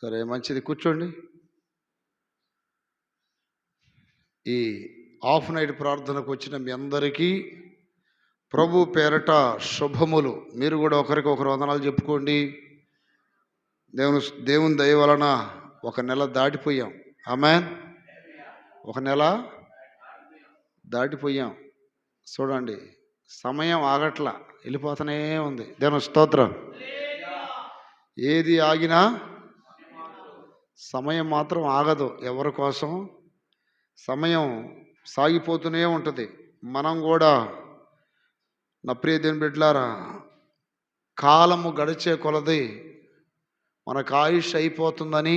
సరే, మంచిది, కూర్చోండి. ఈ హాఫ్ నైట్ ప్రార్థనకు వచ్చిన మీ అందరికీ ప్రభు పేరట శుభములు. మీరు కూడా ఒకరికి ఒకరు వందనాలు చెప్పుకోండి. దేవుని దయ వలన ఒక నెల దాటిపోయాం. ఆమేన్. ఒక నెల దాటిపోయాం. చూడండి, సమయం ఆగట్లా, వెళ్ళిపోతూనే ఉంది. దేవుని స్తోత్రం. ఏది ఆగినా సమయం మాత్రం ఆగదు. ఎవరి కోసం సమయం సాగిపోతూనే ఉంటుంది. మనం కూడా నా ప్రియ దేవుని బిడ్డలారా, కాలము గడిచే కొలది మనకు ఆయుష్ అయిపోతుందని,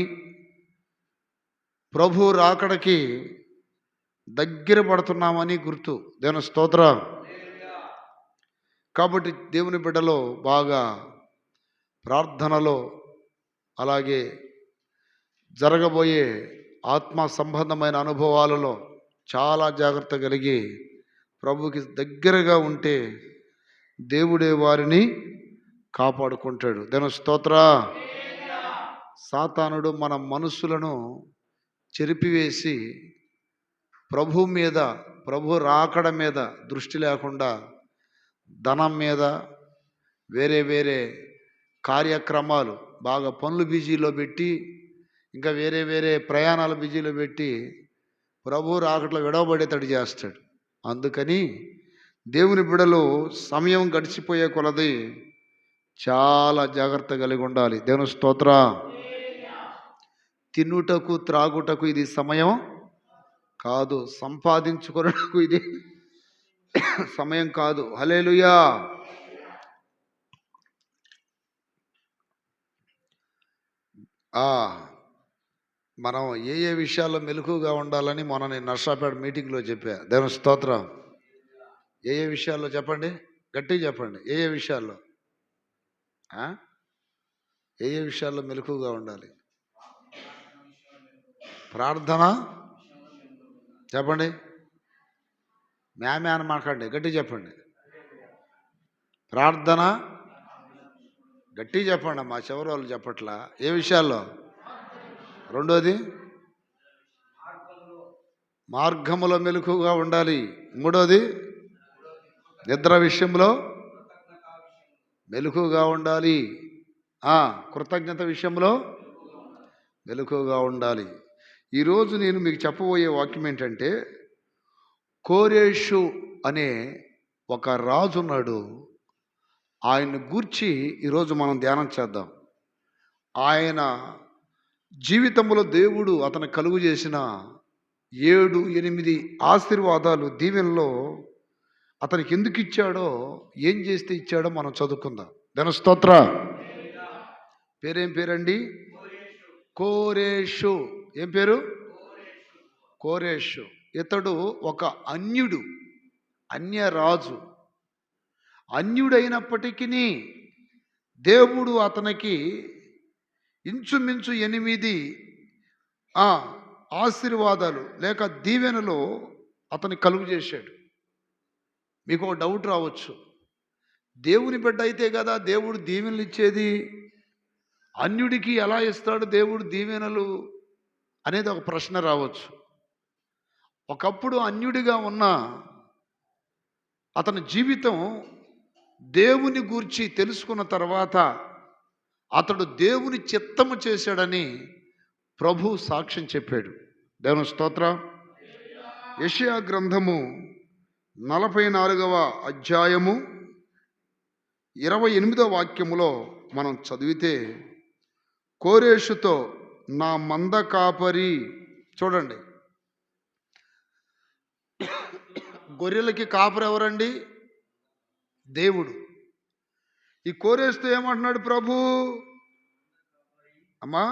ప్రభు రాకడకి దగ్గర పడుతున్నామని గుర్తు. దేవుని స్తోత్రం. కాబట్టి దేవుని బిడ్డలో బాగా ప్రార్థనలో, అలాగే జరగబోయే ఆత్మ సంబంధమైన అనుభవాలలో చాలా జాగ్రత్త కలిగి ప్రభుకి దగ్గరగా ఉంటే దేవుడే వారిని కాపాడుకుంటాడు. దేవుని స్తోత్ర. సాతానుడు మన మనసులను చెరిపివేసి ప్రభు మీద, ప్రభు రాకడ మీద దృష్టి లేకుండా ధనం మీద, వేరే వేరే కార్యక్రమాలు, బాగా పనులు బిజీలో పెట్టి, ఇంకా వేరే వేరే ప్రయాణాలు బిజీలో పెట్టి ప్రభు రాకట్లో విడవబడేటట్టు చేస్తాడు. అందుకని దేవుని బిడలు సమయం గడిచిపోయే కొలది చాలా జాగ్రత్త కలిగి ఉండాలి. దేవుని స్తోత్ర. తినుటకు త్రాగుటకు ఇది సమయం కాదు, సంపాదించుకున్నకు ఇది సమయం కాదు. హల్లెలూయా. మనం ఏ విషయాల్లో మెలకుగా ఉండాలని మొన్న నేను నర్సాపేట మీటింగ్లో చెప్పా. దేవుని స్తోత్రం. ఏ విషయాల్లో చెప్పండి, గట్టిగా చెప్పండి. ఏ విషయాల్లో ఏ విషయాల్లో మెలకుగా ఉండాలి? ప్రార్థన చెప్పండి. మేమే అని మాట్లాడండి, గట్టిగా చెప్పండి. ప్రార్థన గట్టిగా చెప్పండి. మా చివరి వాళ్ళు చెప్పట్లా. ఏ విషయాల్లో? రెండోది, మార్గములో మెలకుగా ఉండాలి. మూడోది, నిద్ర విషయంలో మెలకుగా ఉండాలి. కృతజ్ఞత విషయంలో మెలకుగా ఉండాలి. ఈరోజు నేను మీకు చెప్పబోయే వాక్యం ఏంటంటే, కోరేషు అనే ఒక రాజు ఉన్నాడు. ఆయన గూర్చి ఈరోజు మనం ధ్యానం చేద్దాం. ఆయన జీవితంలో దేవుడు అతను కలుగు చేసిన 7-8 ఆశీర్వాదాలు, దీవెనలో అతనికి ఎందుకు ఇచ్చాడో, ఏం చేస్తే ఇచ్చాడో మనం చదువుకుందాం. దేవుని స్తోత్ర. పేరేం పేరండి? కోరేషు. ఏం పేరు? కోరేషు. ఇతడు ఒక అన్యుడు, అన్యరాజు. అన్యుడైనప్పటికీ దేవుడు అతనికి ఇంచుమించు 8 ఆశీర్వాదాలు లేక దీవెనలు అతను కలుగు చేశాడు. మీకు ఒక డౌట్ రావచ్చు, దేవుని బిడ్డ అయితే కదా దేవుడు దీవెనలు ఇచ్చేది, అన్యుడికి ఎలా ఇస్తాడు దేవుడు దీవెనలు అనేది ఒక ప్రశ్న రావచ్చు. ఒకప్పుడు అన్యుడిగా ఉన్న అతని జీవితం దేవుని గూర్చి తెలుసుకున్న తర్వాత అతడు దేవుని చిత్తము చేశాడని ప్రభు సాక్ష్యం చెప్పాడు. దేవుని స్తోత్రం. యెషయా గ్రంథము 44వ అధ్యాయము 28వ వాక్యములో మనం చదివితే, కోరేషుతో నా మంద కాపరి. చూడండి, గొర్రెలకి కాపరి ఎవరండి? దేవుడు. ఈ కోరేషుతో ఏమంటున్నాడు ప్రభు? అమ్మా,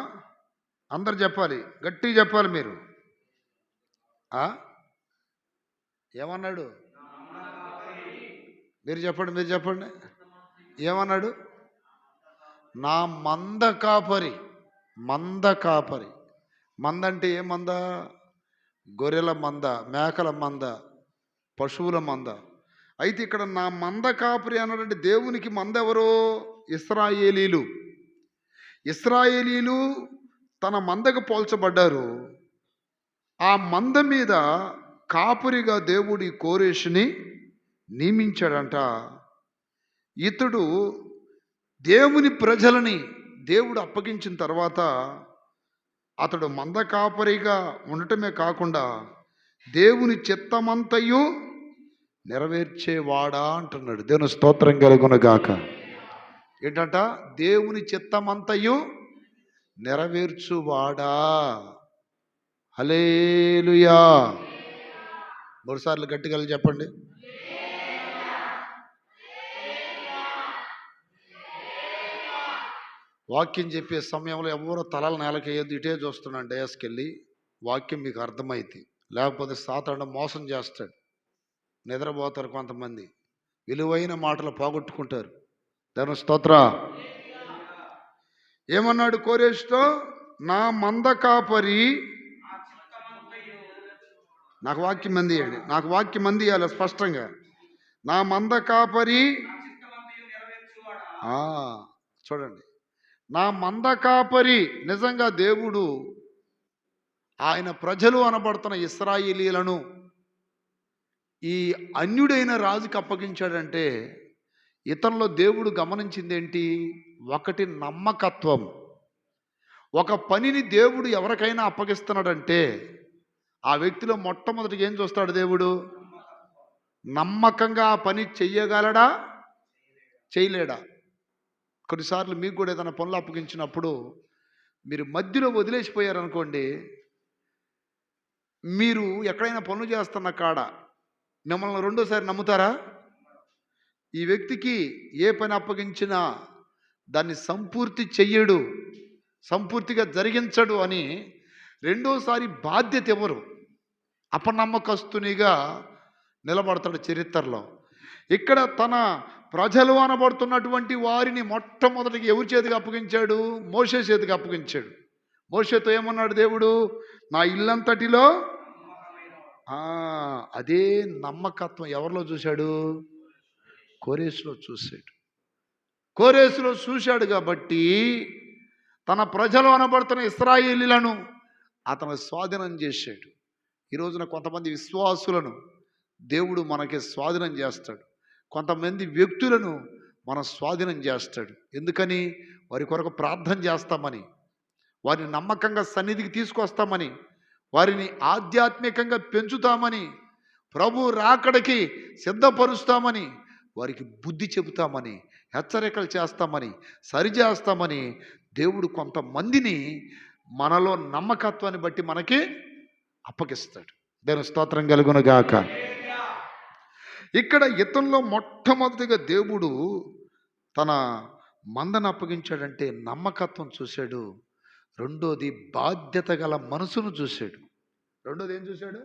అందరు చెప్పాలి, గట్టిగా చెప్పాలి మీరు. ఏమన్నాడు? మీరు చెప్పండి, మీరు చెప్పండి. ఏమన్నాడు? నా మంద కాపరి. మంద కాపరి. మంద అంటే ఏ మంద? గొర్రెల మంద, మేకల మంద, పశువుల మంద. అయితే ఇక్కడ నా మంద కాపరి అన్నాడంటే దేవునికి మంద ఎవరో? ఇశ్రాయేలీలు. ఇశ్రాయేలీలు తన మందకు పోల్చబడ్డారు. ఆ మంద మీద కాపురిగా దేవుడు ఈ కోరేషుని నియమించాడంట. ఇతడు దేవుని ప్రజలని దేవుడు అప్పగించిన తర్వాత అతడు మంద కాపరిగా ఉండటమే కాకుండా దేవుని చిత్తమంతయు నెరవేర్చేవాడా అంటున్నాడు. దేవుని స్తోత్రం కలుగునుగాక. ఏంటంట? దేవుని చిత్తమంతయు నెరవేర్చువాడా. హల్లెలూయా. 3 సార్లు గట్టిగా చెప్పండి. వాక్యం చెప్పే సమయంలో ఎవరో తలలు నేలకేయద్దు, ఇటే చూస్తున్నాను డయాస్కి వెళ్ళి. వాక్యం మీకు అర్థమైంది, లేకపోతే సాతాను మోసం చేస్తాడు. నిద్రపోతారు కొంతమంది, విలువైన మాటలు పోగొట్టుకుంటారు. దాని స్తోత్ర. ఏమన్నాడు కోరేష్తో? నా మంద కాపరి, నాకు వాక్యం మంది ఇవ్వండి, నాకు వాక్యం మంది ఇవ్వాలి స్పష్టంగా. నా మంద కాపరి, చూడండి, నా మంద కాపరి. నిజంగా దేవుడు ఆయన ప్రజలు అనబడుతున్న ఇశ్రాయేలీలను ఈ అన్యుడైన రాజుకి అప్పగించాడంటే ఇతనిలో దేవుడు గమనించింది ఏంటి? ఒకటి, నమ్మకత్వం. ఒక పనిని దేవుడు ఎవరికైనా అప్పగిస్తున్నాడంటే ఆ వ్యక్తిలో మొట్టమొదటిగా ఏం చూస్తాడు దేవుడు? నమ్మకంగా ఆ పని చెయ్యగలడా, చేయలేడా. కొన్నిసార్లు మీకు కూడా ఏదైనా పనులు అప్పగించినప్పుడు మీరు మధ్యలో వదిలేసిపోయారనుకోండి, మీరు ఎక్కడైనా పనులు చేస్తున్న కాడ మిమ్మల్ని రెండోసారి నమ్ముతారా? ఈ వ్యక్తికి ఏ పని అప్పగించినా దాన్ని సంపూర్తి చెయ్యడు, సంపూర్తిగా జరిగించడు అని రెండోసారి బాధ్యత ఎవరు? అపనమ్మకస్తునిగా నిలబడతాడు చరిత్రలో. ఇక్కడ తన ప్రజలు అనబడుతున్నటువంటి వారిని మొట్టమొదటికి ఎవరి చేతికి అప్పగించాడు? మోషే చేతికి అప్పగించాడు. మోషేతో ఏమన్నాడు దేవుడు? నా ఇల్లంతటిలో అదే నమ్మకత్వం ఎవరిలో చూశాడు? కోరేసులో చూశాడు. కోరేసులో చూశాడు కాబట్టి తన ప్రజలు అనబడుతున్న ఇశ్రాయేలీలను అతను స్వాధీనం చేశాడు. ఈ రోజున కొంతమంది విశ్వాసులను దేవుడు మనకి స్వాధీనం చేస్తాడు. కొంతమంది వ్యక్తులను మనం స్వాధీనం చేస్తాడు. ఎందుకని? వారి కొరకు ప్రార్థన చేస్తామని, వారిని నమ్మకంగా సన్నిధికి తీసుకొస్తామని, వారిని ఆధ్యాత్మికంగా పెంచుతామని, ప్రభు రాకడికి సిద్ధపరుస్తామని, వారికి బుద్ధి చెబుతామని, హెచ్చరికలు చేస్తామని, సరిచేస్తామని దేవుడు కొంతమందిని మనలో నమ్మకత్వాన్ని బట్టి మనకి అప్పగిస్తాడు. దేవుని స్తోత్రం కలుగునుగాక. ఇక్కడ ఇతనిలో మొట్టమొదటిగా దేవుడు తన మందను అప్పగించాడంటే నమ్మకత్వం చూశాడు. రెండోది బాధ్యత గల మనసును చూశాడు. రెండోది ఏం చూశాడు?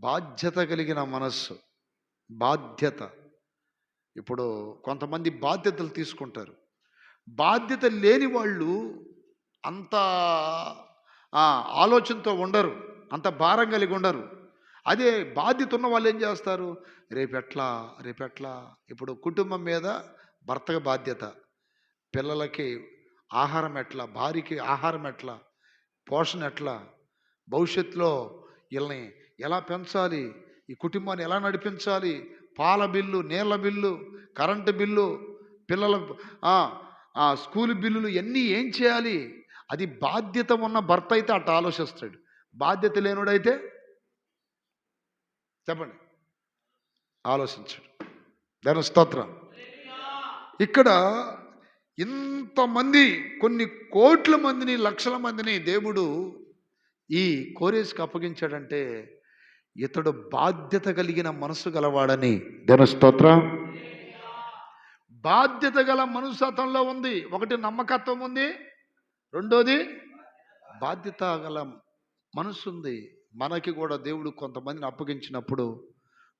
బాధ్యత కలిగిన మనస్సు. బాధ్యత. ఇప్పుడు కొంతమంది బాధ్యతలు తీసుకుంటారు. బాధ్యత లేని వాళ్ళు అంత ఆలోచనతో ఉండరు, అంత భారం కలిగి ఉండరు. అదే బాధ్యత ఉన్న వాళ్ళు ఏం చేస్తారు? రేపెట్లా. ఇప్పుడు కుటుంబం మీద భర్తకు బాధ్యత, పిల్లలకి ఆహారం ఎట్లా, భార్యకి ఆహారం ఎట్లా, పోషణ ఎట్లా, భవిష్యత్తులో వీళ్ళని ఎలా పెంచాలి, ఈ కుటుంబాన్ని ఎలా నడిపించాలి, పాల బిల్లు, నీళ్ళ బిల్లు, కరెంటు బిల్లు, పిల్లల స్కూల్ బిల్లులు ఇవన్నీ ఏం చేయాలి. అది బాధ్యత ఉన్న భర్త అయితే అట్లా ఆలోచిస్తాడు. బాధ్యత లేనుడైతే చెప్పండి, ఆలోచించడు. దాని స్తోత్రం. ఇక్కడ ఇంతమంది, కొన్ని కోట్ల మందిని, లక్షల మందిని దేవుడు ఈ కోరేసుకు అప్పగించాడంటే ఇతడు బాధ్యత కలిగిన మనసు గలవాడని. దాని స్తోత్రం. బాధ్యత గల మనసు అతనిలో ఉంది. ఒకటి నమ్మకత్వం ఉంది, రెండోది బాధ్యత గల మనసు ఉంది. మనకి కూడా దేవుడు కొంతమందిని అప్పగించినప్పుడు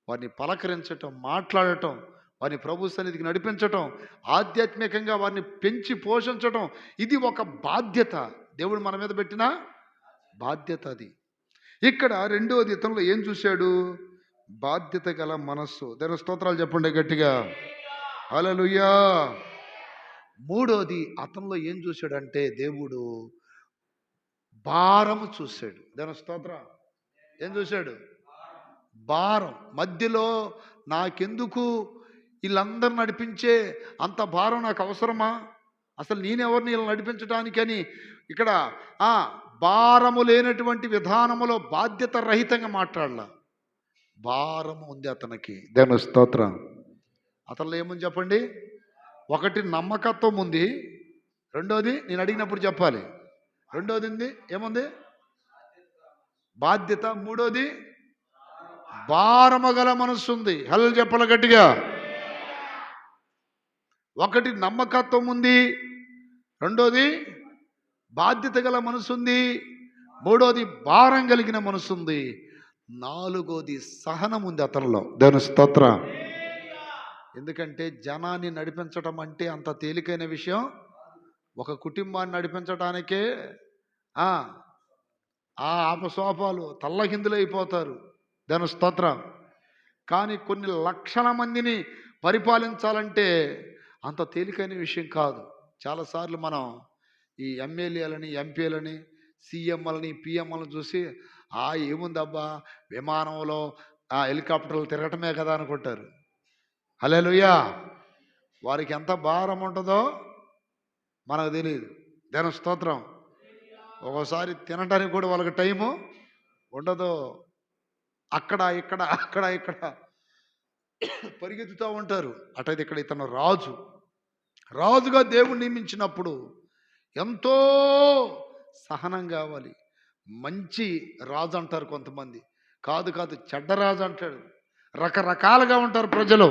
వారిని పలకరించటం, మాట్లాడటం, వారిని ప్రభు సన్నిధికి నడిపించటం, ఆధ్యాత్మికంగా వారిని పెంచి పోషించటం, ఇది ఒక బాధ్యత. దేవుడు మన మీద పెట్టిన బాధ్యత అది. ఇక్కడ రెండోది ఇతనిలో ఏం చూశాడు? బాధ్యత గల మనస్సు. దేవుని స్తోత్రాలు చెప్పండి గట్టిగా. హల్లెలూయా. మూడోది అతనిలో ఏం చూశాడంటే దేవుడు భారము చూశాడు. దేవుని స్తోత్రం. ఏం చూశాడు? భారం. మధ్యలో నాకెందుకు వీళ్ళందరూ నడిపించే అంత భారం నాకు అవసరమా? అసలు నేనెవరిని వీళ్ళని నడిపించడానికని ఇక్కడ భారము లేనటువంటి విధానములో బాధ్యత రహితంగా మాట్లాడాల. భారము ఉంది అతనికి. దేవుని స్తోత్రం. అతనిలో ఏముంది చెప్పండి? ఒకటి నమ్మకత్వం ఉంది. రెండోది నేను అడిగినప్పుడు చెప్పాలి. రెండోది ఉంది ఏముంది? బాధ్యత. మూడోది భారము గల మనసు ఉంది. హల్లు చెప్పాలి గట్టిగా. ఒకటి నమ్మకత్వం ఉంది, రెండోది బాధ్యత గల మనసు ఉంది, మూడోది భారం కలిగిన మనసు ఉంది, నాలుగోది సహనం ఉంది అతనిలో. దేవుని స్తోత్రం. ఎందుకంటే జనాన్ని నడిపించటం అంటే అంత తేలికైన విషయం. ఒక కుటుంబాన్ని నడిపించడానికే ఆ ఆపసోపాలు తల్లకిందులైపోతారు. దేవుని స్తోత్రం. కానీ కొన్ని లక్షల మందిని పరిపాలించాలంటే అంత తేలికైన విషయం కాదు. చాలాసార్లు మనం ఈ ఎమ్మెల్యేలని, ఎంపీలని, సీఎంలని, పిఎంలను చూసి ఏముందబ్బా విమానంలో హెలికాప్టర్లు తిరగటమే కదా అనుకుంటారు. హల్లెలూయా. వారికి ఎంత భారం ఉంటుందో మనకు తెలియదు. దేవుని స్తోత్రం. ఒక్కోసారి తినడానికి కూడా వాళ్ళకి టైము ఉండదు. అక్కడ ఇక్కడ పరిగెత్తుతూ ఉంటారు. అటైతే ఇక్కడ ఇతను రాజుగా దేవుడు నియమించినప్పుడు ఎంతో సహనం కావాలి. మంచి రాజు అంటారు కొంతమంది. కాదు చెడ్డ రాజు అంటాడు. రకరకాలుగా ఉంటారు ప్రజలు.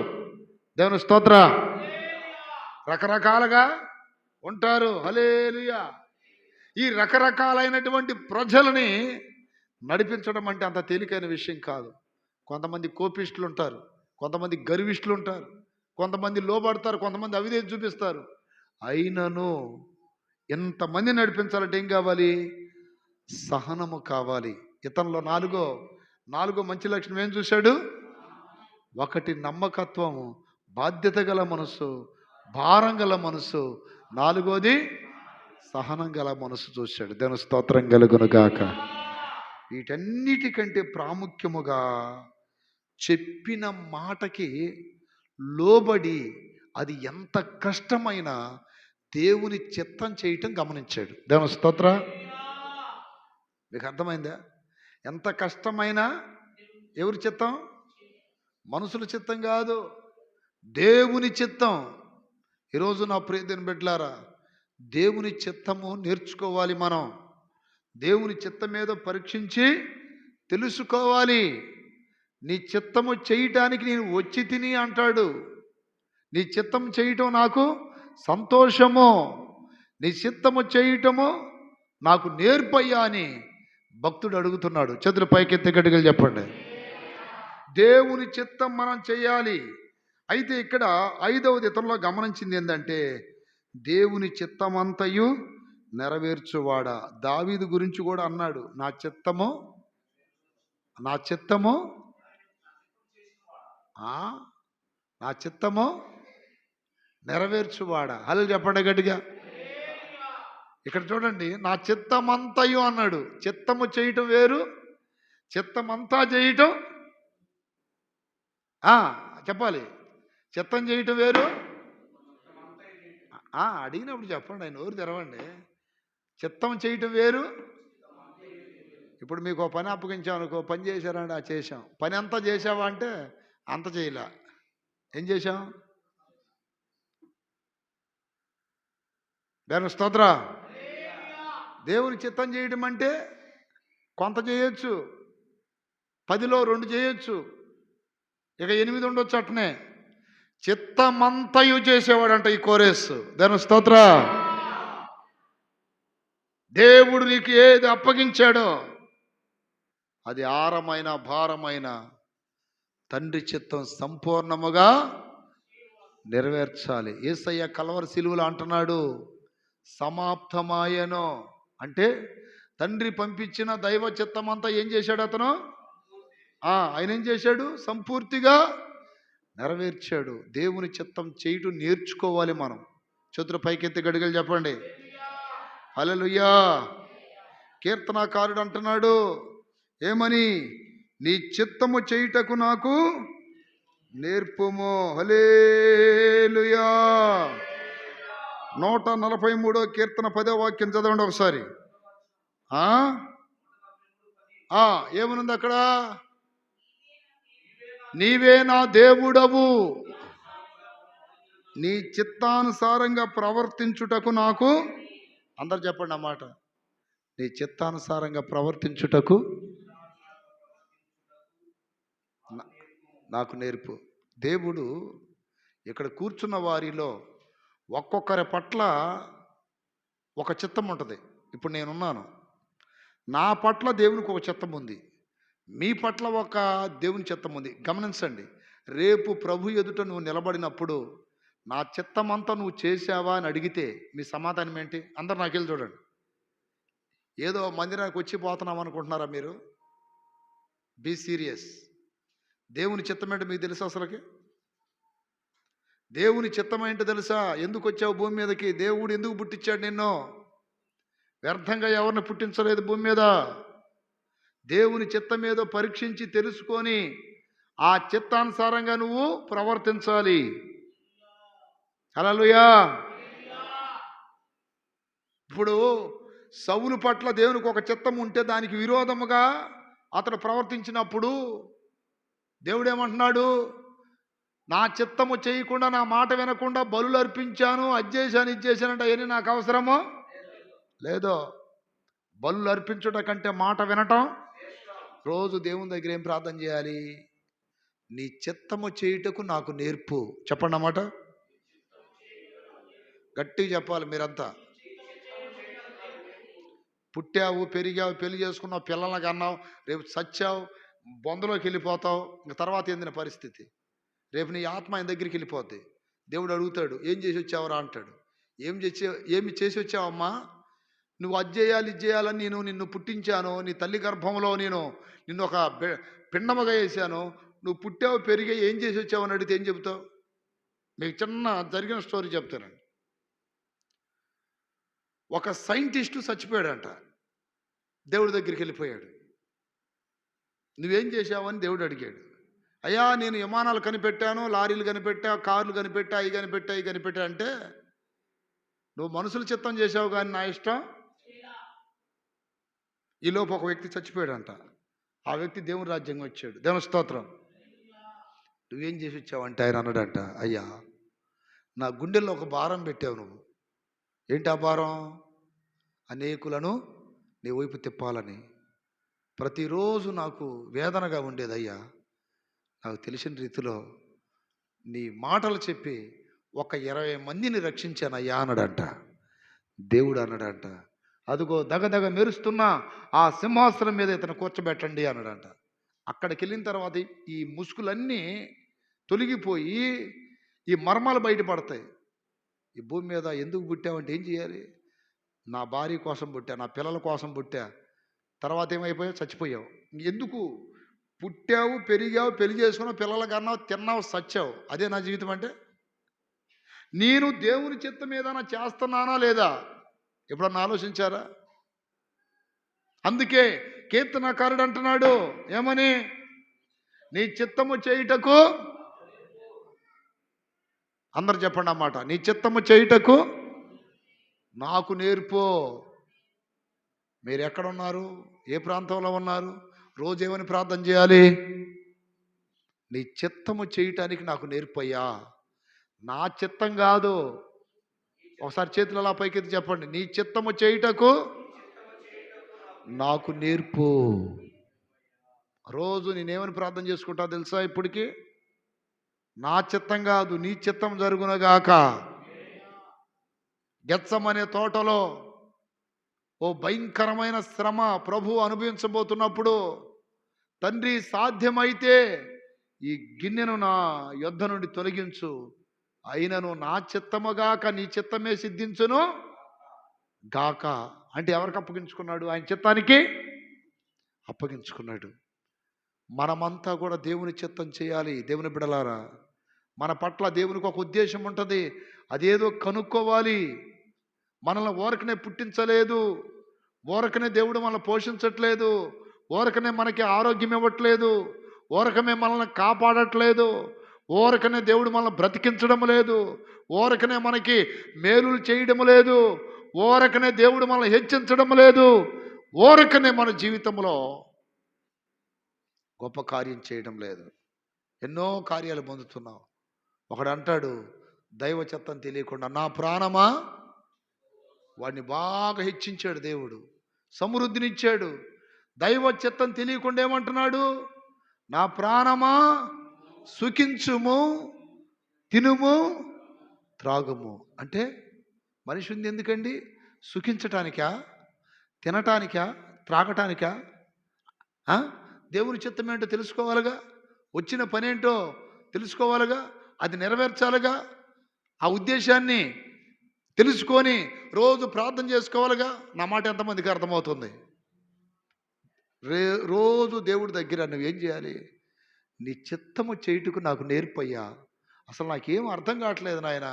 దేవుని స్తోత్ర. రకరకాలుగా ఉంటారు. హల్లెలూయా. ఈ రకరకాలైనటువంటి ప్రజలని నడిపించడం అంటే అంత తేలికైన విషయం కాదు. కొంతమంది కోపిష్ఠులు ఉంటారు, కొంతమంది గర్విష్ఠులు ఉంటారు, కొంతమంది లోబడతారు, కొంతమంది అవిధేయత చూపిస్తారు. అయినను ఎంతమంది నడిపించాలంటే ఏం కావాలి? సహనము కావాలి. ఇతనిలో నాలుగో మంచి లక్షణం ఏం చూశాడు? ఒకటి నమ్మకత్వము, బాధ్యత గల మనసు, భారం గల మనసు, నాలుగోది సహనం గల మనసు చూశాడు. దేవుని స్తోత్రం కలుగును గాక. వీటన్నిటికంటే ప్రాముఖ్యముగా చెప్పిన మాటకి లోబడి అది ఎంత కష్టమైనా దేవుని చిత్తం చేయటం గమనించాడు. దేవుని స్తోత్ర. మీకు అర్థమైందా? ఎంత కష్టమైనా ఎవరి చిత్తం? మనుషుల చిత్తం కాదు, దేవుని చిత్తం. ఈరోజు నా ప్రియమైన బిడ్డలారా, దేవుని చిత్తము నేర్చుకోవాలి. మనం దేవుని చిత్తం మీద పరీక్షించి తెలుసుకోవాలి. నీ చిత్తము చేయటానికి నేను వచ్చి తిని అంటాడు. నీ చిత్తం చేయటం నాకు సంతోషము, నీ చిత్తము చేయటము నాకు నేర్పయ్యా అని భక్తుడు అడుగుతున్నాడు. చేతులు పైకెత్తి గట్టిగా చెప్పండి. దేవుని చిత్తం మనం చేయాలి. అయితే ఇక్కడ 5వది ఇతరులో గమనించింది ఏంటంటే దేవుని చిత్తమంతయు నెరవేర్చువాడా. దావీదు గురించి కూడా అన్నాడు, నా చిత్తము నా చిత్తము నెరవేర్చువాడా. హల్లెలూయా చెప్పండి గట్టిగా. ఇక్కడ చూడండి, నా చిత్తమంతయు అన్నాడు. చిత్తము చేయటం వేరు, చిత్తమంతా చేయటం చెప్పాలి. చిత్తం చేయటం వేరు. అడిగినప్పుడు చెప్పండి, ఆయన నోరు తెరవండి. చిత్తం చేయటం వేరు. ఇప్పుడు మీకు ఒక పని అప్పగించాం అనుకో, పని చేశారండి, చేసాం. పని అంతా చేసావా అంటే అంత చేయలే. ఏం చేశాం? దేవుని స్తోత్ర. దేవుని చిత్తం చేయడం అంటే కొంత చేయొచ్చు, 10లో 2 చేయొచ్చు, ఇక 8 ఉండొచ్చు. అట్నే చిత్తమంతయు చేసేవాడంట ఈ కోరేసు. దేవుని స్తోత్ర. దేవుడు నీకు ఏది అప్పగించాడో అది ఆరమైన భారమైన తండ్రి చిత్తం సంపూర్ణముగా నెరవేర్చాలి. యేసయ్య కల్వరి సిలువలో అంటున్నాడు, సమాప్తమాయను అంటే తండ్రి పంపించిన దైవ చిత్తం అంతా ఏం చేశాడు అతను? ఆయన ఏం చేశాడు? సంపూర్తిగా నెరవేర్చాడు. దేవుని చిత్తం చేయటం నేర్చుకోవాలి మనం. చేతులు పైకెత్తి గడిగలు చెప్పండి. హల్లెలూయా. కీర్తనాకారుడు అంటున్నాడు ఏమని? నీ చిత్తము చేయుటకు నాకు నేర్పుము. హల్లెలూయా. 143 కీర్తన 10వ వాక్యం చదవండి ఒకసారి. ఏమనుంది అక్కడ? నీవే నా దేవుడవు, నీ చిత్తానుసారంగా ప్రవర్తించుటకు నాకు, అందరు చెప్పండి అన్నమాట, నీ చిత్తానుసారంగా ప్రవర్తించుటకు నాకు నేర్పు. దేవుడు ఇక్కడ కూర్చున్న వారిలో ఒక్కొక్కరి పట్ల ఒక చిత్తం ఉంటుంది. ఇప్పుడు నేనున్నాను, నా పట్ల దేవునికి ఒక చిత్తం ఉంది, మీ పట్ల ఒక దేవుని చిత్తం ఉంది. గమనించండి, రేపు ప్రభు ఎదుట నువ్వు నిలబడినప్పుడు నా చిత్తమంతా నువ్వు చేసావా అని అడిగితే మీ సమాధానం ఏంటి? అందరు నాకు వెళ్ళి చూడండి. ఏదో మందిరానికి వచ్చి పోతున్నాం అనుకుంటున్నారా మీరు? Be serious. దేవుని చిత్తం ఏంటో మీకు తెలుసా? అసలుకి దేవుని చిత్తం ఏంటో తెలుసా? ఎందుకు వచ్చావు భూమి మీదకి? దేవుడు ఎందుకు పుట్టించాడు నిన్ను? వ్యర్థంగా ఎవరిని పుట్టించలేదు భూమి మీద. దేవుని చిత్తం ఏదో పరీక్షించి తెలుసుకొని ఆ చిత్తానుసారంగా నువ్వు ప్రవర్తించాలి. హల్లెలూయా. ఇప్పుడు సౌలు పట్ల దేవునికి ఒక చిత్తం ఉంటే దానికి విరోధముగా అతడు ప్రవర్తించినప్పుడు దేవుడు ఏమంటున్నాడు? నా చిత్తము చేయకుండా, నా మాట వినకుండా బలులు అర్పించాను, అది చేశాను, ఇది చేశానంటే అవన్నీ నాకు అవసరమో లేదో. బలులు అర్పించుట కంటే మాట వినటం. రోజు దేవుని దగ్గర ఏం ప్రార్థన చేయాలి? నీ చిత్తము చేయుటకు నాకు నేర్పు. చెప్పండి అన్నమాట, గట్టిగా చెప్పాలి మీరంతా. పుట్టావు, పెరిగావు, పెళ్లి చేసుకున్నావు, పిల్లలకి అన్నావు, రేపు చచ్చావు, బొందలోకి వెళ్ళిపోతావు. ఇంక తర్వాత ఏందిన పరిస్థితి? రేపు నీ ఆత్మ ఆయన దగ్గరికి వెళ్ళిపోద్ది. దేవుడు అడుగుతాడు, ఏం చేసి వచ్చావురా అంటాడు. ఏమి చేసి వచ్చావమ్మా? నువ్వు అది చేయాలి, ఇది చేయాలని నేను నిన్ను పుట్టించాను, నీ తల్లి గర్భంలో నేను నిన్ను ఒక పిండముగా వేసాను, నువ్వు పుట్టావు, పెరిగా, ఏం చేసి వచ్చావు అని అడిగితే ఏం చెబుతావు? మీకు చిన్న జరిగిన స్టోరీ చెప్తానండి. ఒక సైంటిస్టు చచ్చిపోయాడంట. దేవుడి దగ్గరికి వెళ్ళిపోయాడు. నువ్వేం చేశావని దేవుడు అడిగాడు. అయ్యా, నేను విమానాలు కనిపెట్టాను, లారీలు కనిపెట్టా, కార్లు కనిపెట్టా, అవి కనిపెట్టా, ఇవి కనిపెట్టా అంటే, నువ్వు మనుషుల చిత్తం చేసావు కానీ నా ఇష్టం. ఈలోపు ఒక వ్యక్తి చచ్చిపోయాడంట. ఆ వ్యక్తి దేవుని రాజ్యంగా వచ్చాడు. దేవుని స్తోత్రం. నువ్వేం చేసి వచ్చావంటే ఆయన అన్నాడంట, అయ్యా, నా గుండెల్లో ఒక భారం పెట్టావు నువ్వు. ఏంటి ఆ భారం? అనేకులను నీ వైపు తిప్పాలని. ప్రతిరోజు నాకు వేదనగా ఉండేదయ్యా. నాకు తెలిసిన రీతిలో నీ మాటలు చెప్పి ఒక 20 మందిని రక్షించానయ్యా అన్నాడంట. దేవుడు అన్నాడంట, అదిగో దగదగ మెరుస్తున్న ఆ సింహాసనం మీద ఇతను కూర్చోబెట్టండి అన్నాడంట. అక్కడికి వెళ్ళిన తర్వాత ఈ ముసుగులన్నీ తొలగిపోయి ఈ మర్మాలు బయటపడతాయి. ఈ భూమి మీద ఎందుకు పుట్టావంటే ఏం చేయాలి? నా భార్య కోసం పుట్టా, నా పిల్లల కోసం పుట్టా. తర్వాత ఏమైపోయావు? చచ్చిపోయావు. ఎందుకు పుట్టావు, పెరిగావు, పెళ్లి చేసుకున్నావు, పిల్లలకి అన్నావు, తిన్నావు, చచ్చావు. అదే నా జీవితం అంటే? నేను దేవుని చిత్తం ఏదైనా చేస్తున్నానా లేదా? ఎప్పుడన్నా ఆలోచించారా? అందుకే కీర్తనకారుడు అంటున్నాడు ఏమని? నీ చిత్తము చేయుటకు, అందరు చెప్పండి అన్నమాట, నీ చిత్తము చేయుటకు నాకు నేర్పు. మీరు ఎక్కడున్నారు? ఏ ప్రాంతంలో ఉన్నారు? రోజు ఏమని ప్రార్థన చేయాలి? నీ చిత్తము చేయటానికి నాకు నేర్పయ్యా. నా చిత్తం కాదు. ఒకసారి చేతులు అలా పైకెత్తి చెప్పండి, నీ చిత్తము చేయుటకు నాకు నేర్పు. రోజు నేనేమని ప్రార్థన చేసుకుంటా తెలుసా? ఇప్పటికి నా చిత్తం కాదు, నీ చిత్తం జరుగునగాక. గెత్సమనే తోటలో ఓ భయంకరమైన శ్రమ ప్రభు అనుభవించబోతున్నప్పుడు, తండ్రి సాధ్యమైతే ఈ గిన్నెను నా యొద్ద నుండి తొలగించు, అయినను నా చిత్తముగాక నీ చిత్తమే సిద్ధించును గాక. అంటే ఎవరికి అప్పగించుకున్నాడు? ఆయన చిత్తానికి అప్పగించుకున్నాడు. మనమంతా కూడా దేవుని చిత్తం చేయాలి. దేవుని బిడలారా, మన పట్ల దేవునికి ఒక ఉద్దేశం ఉంటుంది. అదేదో కనుక్కోవాలి. మనల్ని ఊరకనే పుట్టించలేదు, ఊరకనే దేవుడు మనల్ని పోషించట్లేదు, ఊరకనే మనకి ఆరోగ్యం ఇవ్వట్లేదు, ఊరకనే మనల్ని కాపాడట్లేదు, ఊరకనే దేవుడు మనల్ని బ్రతికించడం లేదు, ఊరకనే మనకి మేలులు చేయడం లేదు, ఊరకనే దేవుడు మనల్ని హెచ్చించడం లేదు, ఊరకనే మన జీవితంలో గొప్ప కార్యం చేయడం లేదు. ఎన్నో కార్యాలు పొందుతున్నాం. ఒకడు అంటాడు, దైవ చిత్తం తెలియకుండా నా ప్రాణమా, వాడిని బాగా హెచ్చించాడు దేవుడు, సమృద్ధినిచ్చాడు. దైవ చిత్తం తెలియకుండా ఏమంటున్నాడు, నా ప్రాణమా సుఖించుము, తినుము, త్రాగుము. అంటే మనిషి ఉంది ఎందుకండి? సుఖించటానికా, తినటానికా, త్రాగటానికా? దేవుని చిత్తం ఏంటో తెలుసుకోవాలిగా, వచ్చిన పని ఏంటో తెలుసుకోవాలిగా, అది నెరవేర్చాలిగా, ఆ ఉద్దేశాన్ని తెలుసుకొని రోజు ప్రార్థన చేసుకోవాలిగా. నా మాట ఎంతమందికి అర్థమవుతుంది? రోజు దేవుడి దగ్గర నువ్వేం చేయాలి? నీ చిత్తము చేయుటకు నాకు నేర్పయ్యా, అసలు నాకేం అర్థం కావట్లేదు నాయన,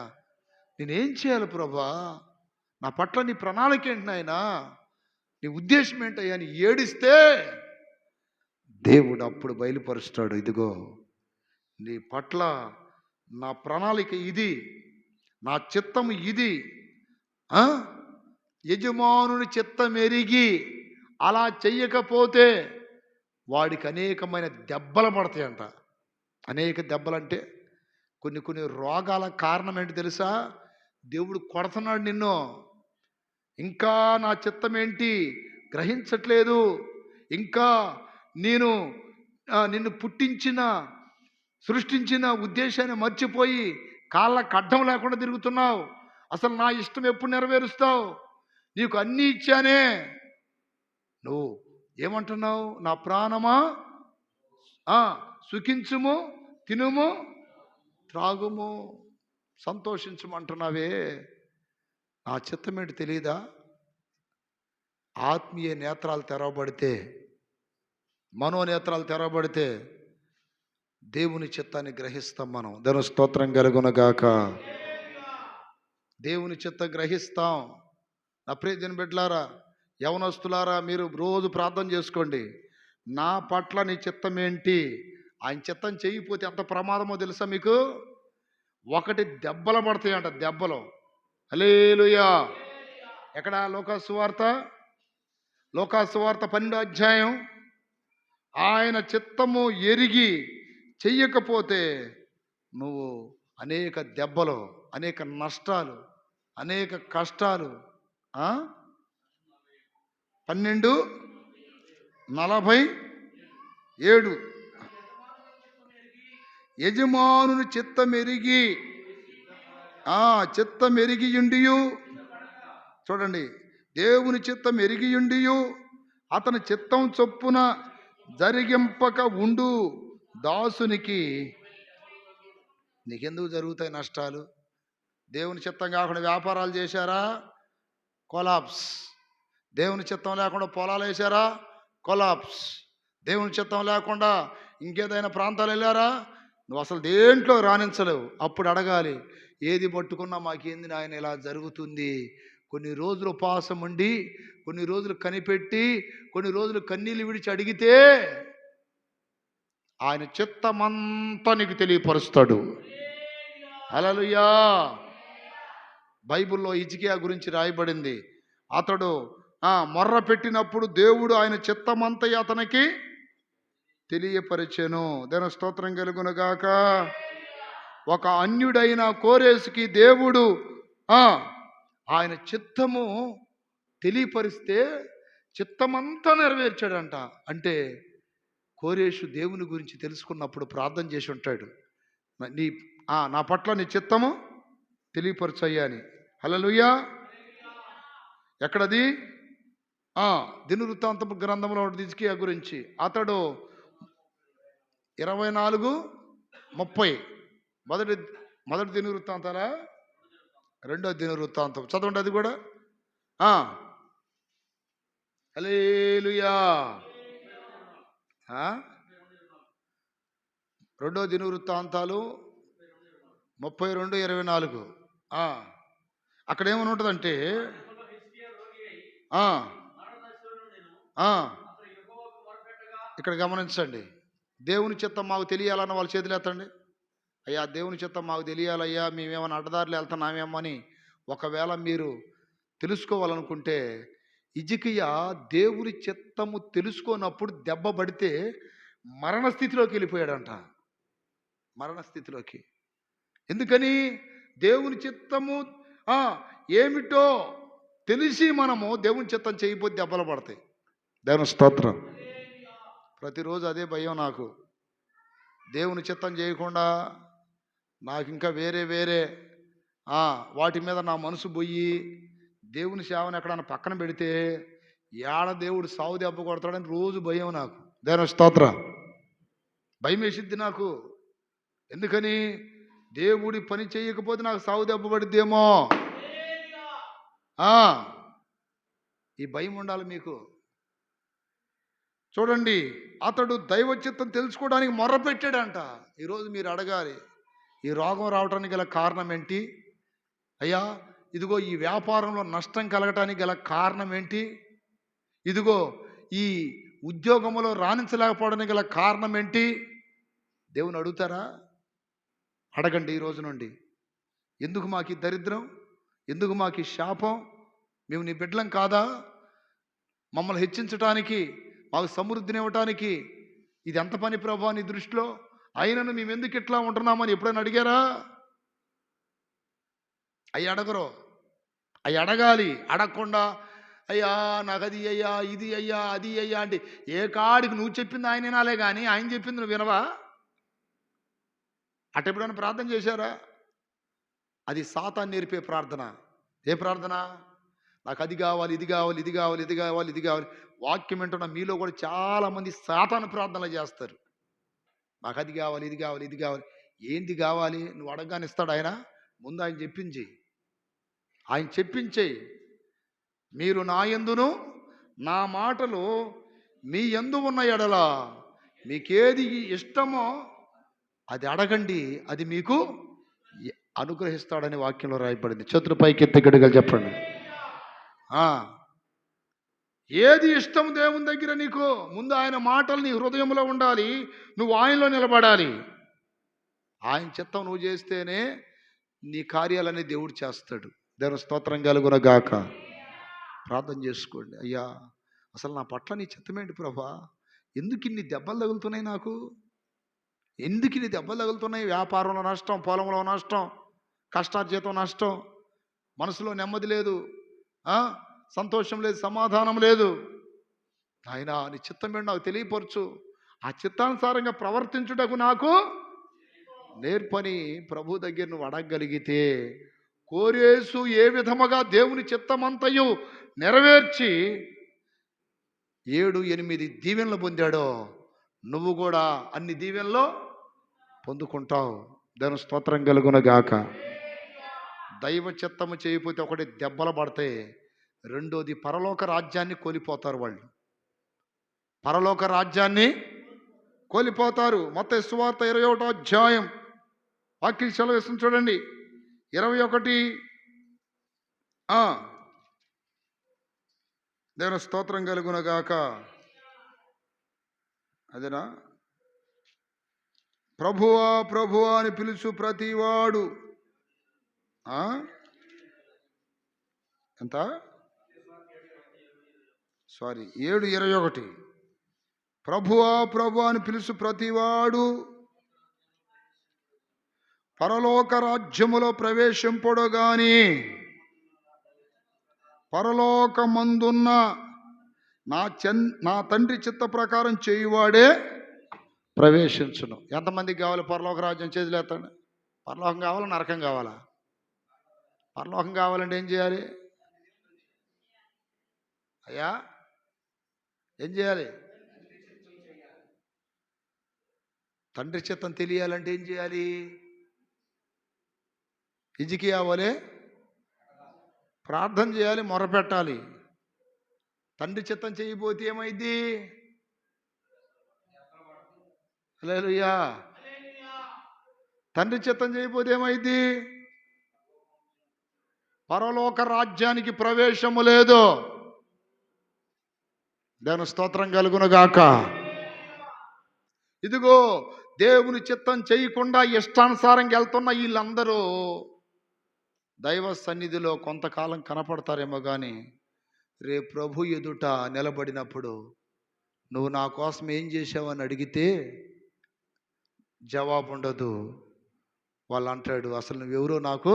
నేనేం చేయాలి ప్రభా, నా పట్ల నీ ప్రణాళిక ఏంటి నాయన, నీ ఉద్దేశం ఏంటయ్యా అని ఏడిస్తే దేవుడు అప్పుడు బయలుపరుస్తాడు, ఇదిగో నీ పట్ల నా ప్రణాళిక ఇది, నా చిత్తం ఇది. యజమానుని చిత్తం ఎరిగి అలా చెయ్యకపోతే వాడికి అనేకమైన దెబ్బలు పడతాయంట. అనేక దెబ్బలంటే కొన్ని రోగాల కారణం ఏంటి తెలుసా? దేవుడు కొడుతున్నాడు నిన్ను, ఇంకా నా చిత్తం ఏంటి గ్రహించట్లేదు, ఇంకా నిన్ను సృష్టించిన ఉద్దేశాన్ని మర్చిపోయి కాళ్ళకు అడ్డం లేకుండా తిరుగుతున్నావు. అసలు నా ఇష్టం ఎప్పుడు నెరవేరుస్తావు? నీకు అన్నీ ఇచ్చానే, నువ్వు ఏమంటున్నావు? నా ప్రాణమా సుఖించుము, తినుము, త్రాగుము, సంతోషించమంటున్నావే, నా చిత్తం ఏంటి తెలియదా? ఆత్మీయ నేత్రాలు తెరవబడితే, మనోనేత్రాలు తెరవబడితే దేవుని చిత్తాన్ని గ్రహిస్తాం మనం. దేవుని స్తోత్రం కలుగునగాక. దేవుని చిత్తం గ్రహిస్తాం. నా ప్రియ దేవుని బిడ్డలారా, యవనస్తులారా, మీరు రోజు ప్రార్థన చేసుకోండి, నా పట్ల నీ చిత్తం ఏంటి? ఆయన చిత్తం చేయకపోతే ఎంత ప్రమాదమో తెలుసా మీకు? ఒకటి దెబ్బలు పడతాయంట, దెబ్బలు. హల్లెలూయా. ఎక్కడ? లోకాసువార్త 12వ అధ్యాయం. ఆయన చిత్తము ఎరిగి చెయ్యకపోతే నువ్వు అనేక దెబ్బలు, అనేక నష్టాలు, అనేక కష్టాలు. 12:47 యజమానుని చిత్తమెరిగి చిత్తమెరిగియుండియు, చూడండి, దేవుని చిత్తం ఎరిగియుండియు అతని చిత్తం చొప్పున జరిగింపక ఉండు దాసునికి నీకెందుకు జరుగుతాయి నష్టాలు? దేవుని చిత్తం కాకుండా వ్యాపారాలు చేశారా? కొలాప్స్. దేవుని చిత్తం లేకుండా పొలాలు వేశారా? కొలాప్స్. దేవుని చిత్తం లేకుండా ఇంకేదైనా ప్రాంతాలు వెళ్ళారా? నువ్వు అసలు దేంట్లో రాణించలేవు. అప్పుడు అడగాలి, ఏది పట్టుకున్నా మాకేంది నాయన ఇలా జరుగుతుంది? కొన్ని రోజులు ఉపవాసం ఉండి, కొన్ని రోజులు కనిపెట్టి, కొన్ని రోజులు కన్నీళ్ళు విడిచి అడిగితే ఆయన చిత్తమంతా నీకు తెలియపరుస్తాడు. హల్లెలూయా. బైబిల్లో హిజ్కియా గురించి రాయబడింది. అతడు మొర్ర పెట్టినప్పుడు దేవుడు ఆయన చిత్తమంతా అతనికి తెలియపరిచెను. దేవుని స్తోత్రం కలుగునుగాక. ఒక అన్యుడైన కోరేసుకి దేవుడు ఆయన చిత్తము తెలియపరిస్తే చిత్తమంతా నెరవేర్చాడంట. అంటే కోరేషు దేవుని గురించి తెలుసుకున్నప్పుడు ప్రార్థన చేసి ఉంటాడు, నా పట్ల నీ చిత్తము తెలియపరచయ్యా అని. హల్లెలూయా. ఎక్కడది? దినవృత్తాంతపు గ్రంథంలో హిజ్కియా గురించి. అతడు 24:30 మొదటి దినవృత్తాంతాలా, రెండో దినవృత్తాంతం చదవండి, అది కూడా. హల్లెలూయా. రెండో దినవృత్తాంతాలు 32:24. అక్కడ ఏమని ఉంటుందంటే, ఆ, ఇక్కడ గమనించండి. దేవుని చిత్తం మాకు తెలియాలన్న వాళ్ళ చేతులు ఎత్తండి. అయ్యా దేవుని చిత్తం మాకు తెలియాలయ్యా, మేమేమైనా అడ్డదారులు వెళ్తున్నామేమో అని ఒకవేళ మీరు తెలుసుకోవాలనుకుంటే, హిజ్కియా దేవుని చిత్తము తెలుసుకోనప్పుడు దెబ్బ పడితే మరణ స్థితిలోకి వెళ్ళిపోయాడంట. మరణ స్థితిలోకి. ఎందుకని? దేవుని చిత్తము ఆ, ఏమిటో తెలిసి మనము దేవుని చిత్తం చేయకపోతే దెబ్బలు పడతాయి. దేవుని స్తోత్రం. ప్రతిరోజు అదే భయం నాకు. దేవుని చిత్తం చేయకుండా నాకు ఇంకా వేరే వేరే వాటి మీద నా మనసు పోయి దేవుని సేవను ఎక్కడన్నా పక్కన పెడితే ఏడ దేవుడు సావు దెబ్బ కొడతాడని రోజు భయం నాకు. దేవుని స్తోత్రం. భయం వేసిద్ది నాకు. ఎందుకని? దేవుడి పని చేయకపోతే నాకు సావు దెబ్బ పడిద్దేమో. ఈ భయం ఉండాలి మీకు. చూడండి, అతడు దైవ చిత్తం తెలుసుకోవడానికి మొర్ర పెట్టాడంట. ఈరోజు మీరు అడగాలి, ఈ రోగం రావడానికి గల కారణం ఏంటి అయ్యా? ఇదిగో ఈ వ్యాపారంలో నష్టం కలగటానికి గల కారణం ఏంటి? ఇదిగో ఈ ఉద్యోగంలో రాణించలేకపోవడానికి గల కారణం ఏంటి? దేవుని అడుగుతారా? అడగండి ఈ రోజు నుండి. ఎందుకు మాకు ఈ దరిద్రం? ఎందుకు మాకు ఈ శాపం? మేము నీ బిడ్డలం కాదా? మమ్మల్ని హెచ్చించటానికి, మాకు సమృద్ధిని ఇవ్వటానికి ఇది ఎంత పని ప్రభువా నీ దృష్టిలో? అయినను మేము ఎందుకు ఇట్లా ఉంటున్నామని ఎప్పుడైనా అడిగారా? అవి అడగరు. అవి అడగాలి. అడగకుండా అయ్యా నాకు అది అయ్యా, ఇది అయ్యా, అది అయ్యా అంటే ఏ కాడికి నువ్వు చెప్పింది ఆయన వినాలే కానీ ఆయన చెప్పింది నువ్వు వినవా? అటు ఎప్పుడైనా ప్రార్థన చేశారా? అది సాతాను నేర్పే ప్రార్థన. ఏ ప్రార్థన? నాకు అది కావాలి, ఇది కావాలి, ఇది కావాలి, ఇది కావాలి, ఇది కావాలి. వాక్యం వింటున్న మీలో కూడా చాలామంది సాతాను ప్రార్థనలు చేస్తారు. నాకు అది కావాలి, ఇది కావాలి, ఇది కావాలి. ఏంది కావాలి? నువ్వు అడగగానే ఇస్తాడు ఆయన. ముందు ఆయన చెప్పించి, ఆయన చెప్పించేయి. మీరు నా యందును నా మాటలు మీ యందు ఉన్న ఎడల మీకేది ఇష్టమో అది అడగండి, అది మీకు అనుగ్రహిస్తాడని వాక్యంలో రాయబడింది. చేతులు పైకి ఎత్తి గట్టిగా చెప్పండి. ఏది ఇష్టం దేవుని దగ్గర నీకు? ముందు ఆయన మాటలు నీ హృదయంలో ఉండాలి. నువ్వు ఆయనలో నిలబడాలి. ఆయన చిత్తం నువ్వు చేస్తేనే నీ కార్యాలన్నీ దేవుడు చేస్తాడు. దేవుని స్తోత్రం కలుగును గాక. ప్రార్థన చేసుకోండి. అయ్యా అసలు నా పట్ల నీ చిత్తమేంటి ప్రభా? ఎందుకు ఇన్ని దెబ్బలు తగులుతున్నాయి నాకు? ఎందుకు ఇన్ని దెబ్బలు తగులుతున్నాయి? వ్యాపారంలో నష్టం, పొలంలో నష్టం, కష్టార్జితం నష్టం, మనసులో నెమ్మది లేదు, సంతోషం లేదు, సమాధానం లేదు. ఆయన నీ చిత్తం ఏంటి నాకు తెలియపరచు. ఆ చిత్తానుసారంగా ప్రవర్తించుటకు నాకు నేర్పని ప్రభు దగ్గర నువ్వు అడగగలిగితే, కోరేసు ఏ విధముగా దేవుని చిత్తమంతయు నెరవేర్చి 7-8 దీవెనలు పొందాడో నువ్వు కూడా అన్ని దీవెనలో పొందుకుంటావు. దాని స్తోత్రం కలుగును గాక. దైవ చిత్తము చేయకపోతే ఒకటి దెబ్బలు పడతాయి, రెండోది పరలోక రాజ్యాన్ని కోల్పోతారు. వాళ్ళు పరలోక రాజ్యాన్ని కోల్పోతారు. మత్తయి సువార్త 21వ అధ్యాయం వాక్యం సెలవిస్తుంది చూడండి. 21. దేవుని స్తోత్రం కలుగును గాక. అదేనా? ప్రభువా ప్రభువా అని పిలుచు ప్రతివాడు ఎంత 7:21. ప్రభువా ప్రభువా అని పిలుచు ప్రతివాడు పరలోక రాజ్యములో ప్రవేశింపడు గాని పరలోకమందున్న నా తండ్రి చిత్త ప్రకారం చేయువాడే ప్రవేశించును. ఎంతమందికి కావాలి పరలోక రాజ్యం? చేతులు ఎత్తండి. పరలోకం కావాలా, నరకం కావాలా? పరలోకం కావాలంటే ఏం చేయాలి అయ్యా? ఏం చేయాలి? తండ్రి చిత్తం తెలియాలంటే ఏం చేయాలి? హిజ్కియా వలె ప్రార్థన చేయాలి, మొరపెట్టాలి. తండ్రి చిత్తం చేయబోతే ఏమైంది? హల్లెలూయా. తండ్రి చిత్తం చేయబోతే ఏమైంది? పరలోక రాజ్యానికి ప్రవేశము లేదు. దేవుని స్తోత్రం కలుగునుగాక. ఇదిగో దేవుని చిత్తం చేయకుండా ఇష్టానుసారంగా వెళ్తున్న వీళ్ళందరూ దైవ సన్నిధిలో కొంతకాలం కనపడతారేమో కానీ రేపు ప్రభు ఎదుట నిలబడినప్పుడు నువ్వు నా కోసం ఏం చేసావని అడిగితే జవాబు ఉండదు. వాళ్ళు అంటాడు, అసలు నువ్వెవరో నాకు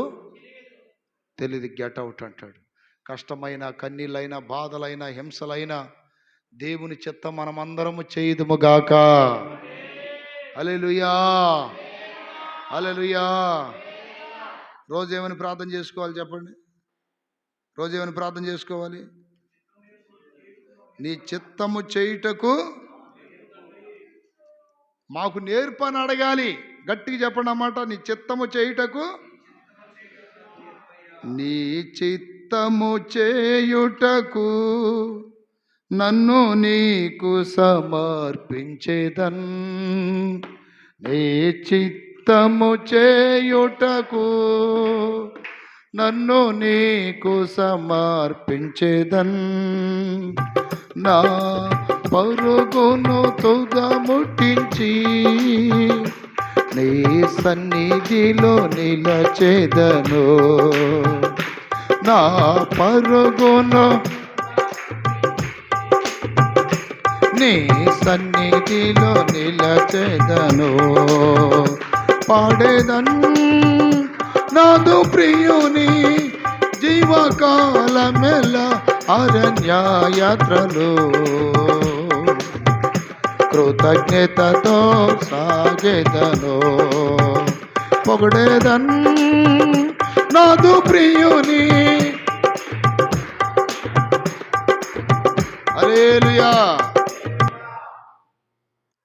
తెలియదు, గెట్ అవుట్ అంటాడు. కష్టమైన, కన్నీళ్ళైన, బాధలైన, హింసలైన దేవుని చిత్తం మనమందరము చేయుదుముగాక. హల్లెలూయా, హల్లెలూయా. రోజు ఏమని ప్రార్థన చేసుకోవాలి చెప్పండి? రోజు ఏమని ప్రార్థన చేసుకోవాలి? నీ చిత్తము చేయుటకు మాకు నేర్పని అడగాలి. గట్టిగా చెప్పండి అన్నమాట. నీ చిత్తము చేయుటకు, నీ చిత్తము చేయుటకు నన్ను నీకు సమర్పించేదన్. నీ చిత్తము చేయుటకు నన్ను నీకు సమర్పించేదన్. నా పరుగును తుదముట్టించి నీ సన్నిధిలో నిలచేదను. నా పరుగును నీ సన్నిధిలో నిలచేదను. పాడేదన్ నాదు ప్రియుని జీవకాలమెల్ల అరణ్యయాత్రలు. కృతజ్ఞతతో సాగేదను. పొగడేదన్ నాదు ప్రియుని. హల్లెలూయా.